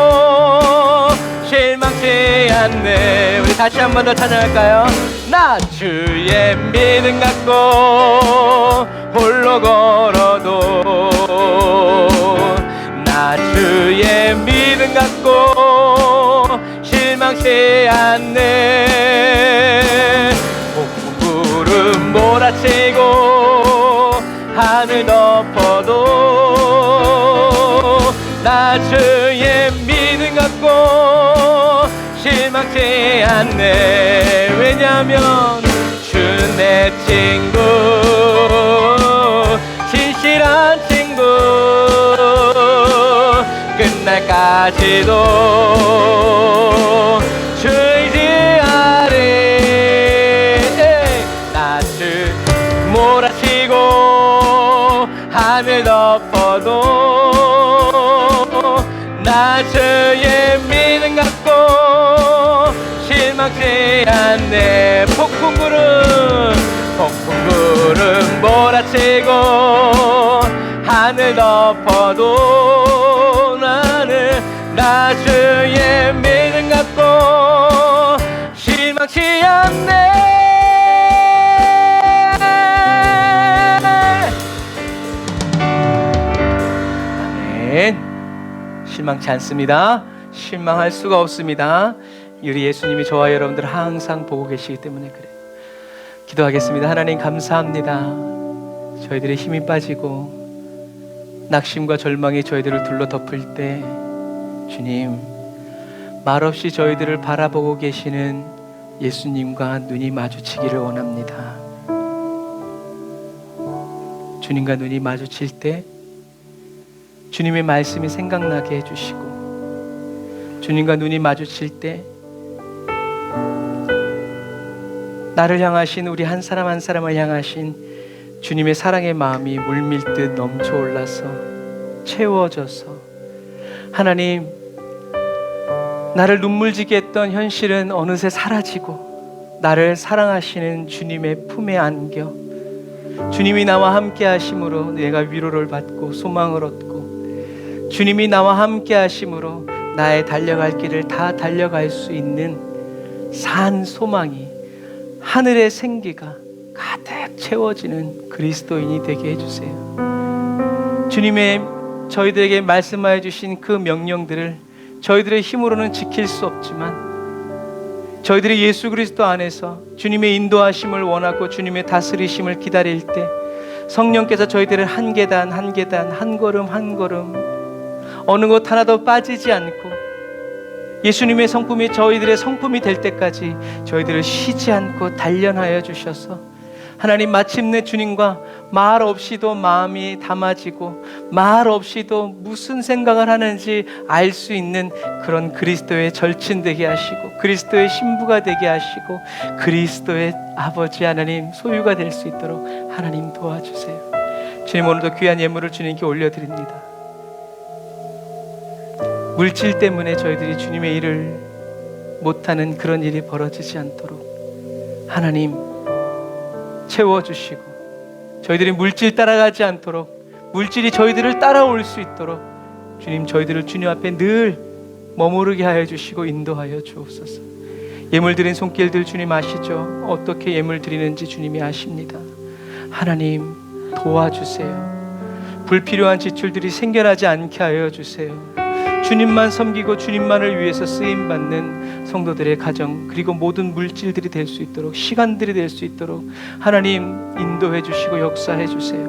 실망치 않네. 우리 다시 한 번 더 찬양할까요? 나 주의 믿음 갖고 홀로 걸어도 나 주의 믿음 갖고 실망치 않네. 폭풍 구름 몰아치고 하늘 덮어도 나 주의 믿음 갖고 실망치 않네. 왜냐면 주는 내 친구, 진실한 친구, 끝날까지도 주의지하리. 낯을 몰아치고 하늘 덮어도 나 주의 믿음 갖고 실망치 않네. 폭풍 구름 몰아치고 하늘 덮어도 나는 나 주의 아멘. 실망치 않습니다. 실망할 수가 없습니다. 우리 예수님이 저와 여러분들 항상 보고 계시기 때문에 그래요. 기도하겠습니다. 하나님 감사합니다. 저희들의 힘이 빠지고 낙심과 절망이 저희들을 둘러 덮을 때 주님, 말없이 저희들을 바라보고 계시는 예수님과 눈이 마주치기를 원합니다. 주님과 눈이 마주칠 때 주님의 말씀이 생각나게 해주시고, 주님과 눈이 마주칠 때 나를 향하신, 우리 한 사람 한 사람을 향하신 주님의 사랑의 마음이 물밀듯 넘쳐올라서 채워져서, 하나님, 나를 눈물지게 했던 현실은 어느새 사라지고 나를 사랑하시는 주님의 품에 안겨 주님이 나와 함께 하심으로 내가 위로를 받고 소망을 얻고, 주님이 나와 함께 하심으로 나의 달려갈 길을 다 달려갈 수 있는 산 소망이, 하늘의 생기가 가득 채워지는 그리스도인이 되게 해주세요. 주님의 저희들에게 말씀하여 주신 그 명령들을 저희들의 힘으로는 지킬 수 없지만 저희들이 예수 그리스도 안에서 주님의 인도하심을 원하고 주님의 다스리심을 기다릴 때 성령께서 저희들을 한 계단 한 계단, 한 걸음 한 걸음, 어느 것 하나도 빠지지 않고 예수님의 성품이 저희들의 성품이 될 때까지 저희들을 쉬지 않고 단련하여 주셔서, 하나님, 마침내 주님과 말 없이도 마음이 담아지고 말 없이도 무슨 생각을 하는지 알 수 있는 그런 그리스도의 절친 되게 하시고, 그리스도의 신부가 되게 하시고, 그리스도의 아버지 하나님 소유가 될 수 있도록 하나님 도와주세요. 주님, 오늘도 귀한 예물을 주님께 올려드립니다. 물질 때문에 저희들이 주님의 일을 못하는 그런 일이 벌어지지 않도록 하나님 채워주시고, 저희들이 물질 따라가지 않도록, 물질이 저희들을 따라올 수 있도록 주님, 저희들을 주님 앞에 늘 머무르게 하여 주시고 인도하여 주옵소서. 예물 드린 손길들 주님 아시죠? 어떻게 예물 드리는지 주님이 아십니다. 하나님 도와주세요. 불필요한 지출들이 생겨나지 않게 하여 주세요. 주님만 섬기고 주님만을 위해서 쓰임받는 성도들의 가정, 그리고 모든 물질들이 될 수 있도록, 시간들이 될 수 있도록 하나님 인도해 주시고 역사해 주세요.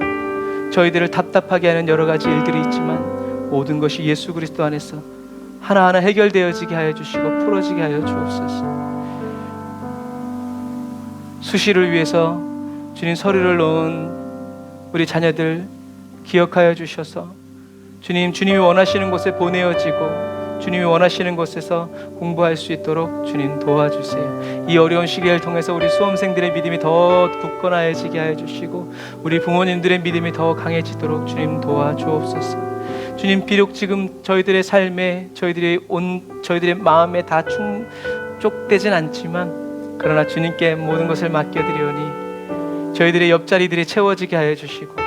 저희들을 답답하게 하는 여러 가지 일들이 있지만 모든 것이 예수 그리스도 안에서 하나하나 해결되어지게 하여 주시고 풀어지게 하여 주옵소서. 수시를 위해서 주님 서류를 놓은 우리 자녀들 기억하여 주셔서 주님, 주님이 원하시는 곳에 보내어지고 주님이 원하시는 곳에서 공부할 수 있도록 주님 도와주세요. 이 어려운 시기를 통해서 우리 수험생들의 믿음이 더 굳건해지게 하여 주시고 우리 부모님들의 믿음이 더 강해지도록 주님 도와주옵소서. 주님, 비록 지금 저희들의 삶에 저희들의 마음에 다 충족되진 않지만 그러나 주님께 모든 것을 맡겨드리오니 저희들의 옆자리들이 채워지게 하여 주시고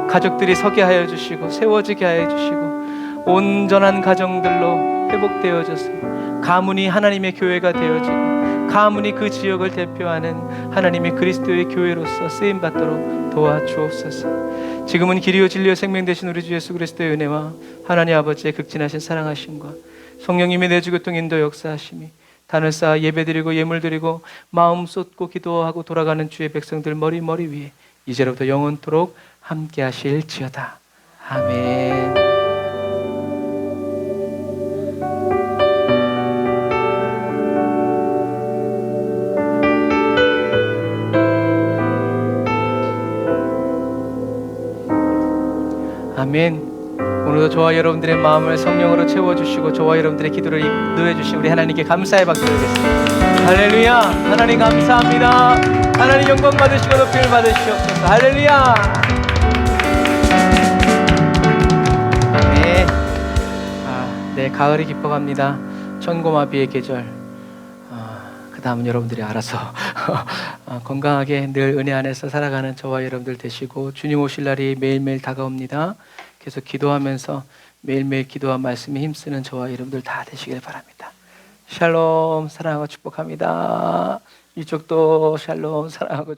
가족들이 서게 하여 주시고 세워지게 하여 주시고 온전한 가정들로 회복되어져서 가문이 하나님의 교회가 되어지고 가문이 그 지역을 대표하는 하나님의 그리스도의 교회로서 쓰임받도록 도와주옵소서. 지금은 길이요 진리요 생명 되신 우리 주 예수 그리스도의 은혜와 하나님 아버지의 극진하신 사랑하심과 성령님의 내주교통 인도 역사하심이 단을 쌓아 예배드리고 예물드리고 마음 쏟고 기도하고 돌아가는 주의 백성들 머리 위에 이제로부터 영원토록 함께 하실지어다. 아멘. 아멘. 오늘도 저와 여러분들의 마음을 성령으로 채워주시고 저와 여러분들의 기도를 인도해주신 우리 하나님께 감사의 박수 드리겠습니다. 할렐루야. 하나님 감사합니다. 하나님 영광 받으시고 높임을 받으시옵소서. 할렐루야. 네, 가을이 깊어갑니다. 천고마비의 계절. 그 다음은 여러분들이 알아서 건강하게 늘 은혜 안에서 살아가는 저와 여러분들 되시고 주님 오실 날이 매일매일 다가옵니다. 계속 기도하면서 매일매일 기도와 말씀에 힘쓰는 저와 여러분들 다 되시길 바랍니다. 샬롬, 사랑하고 축복합니다. 이쪽도 샬롬 사랑하고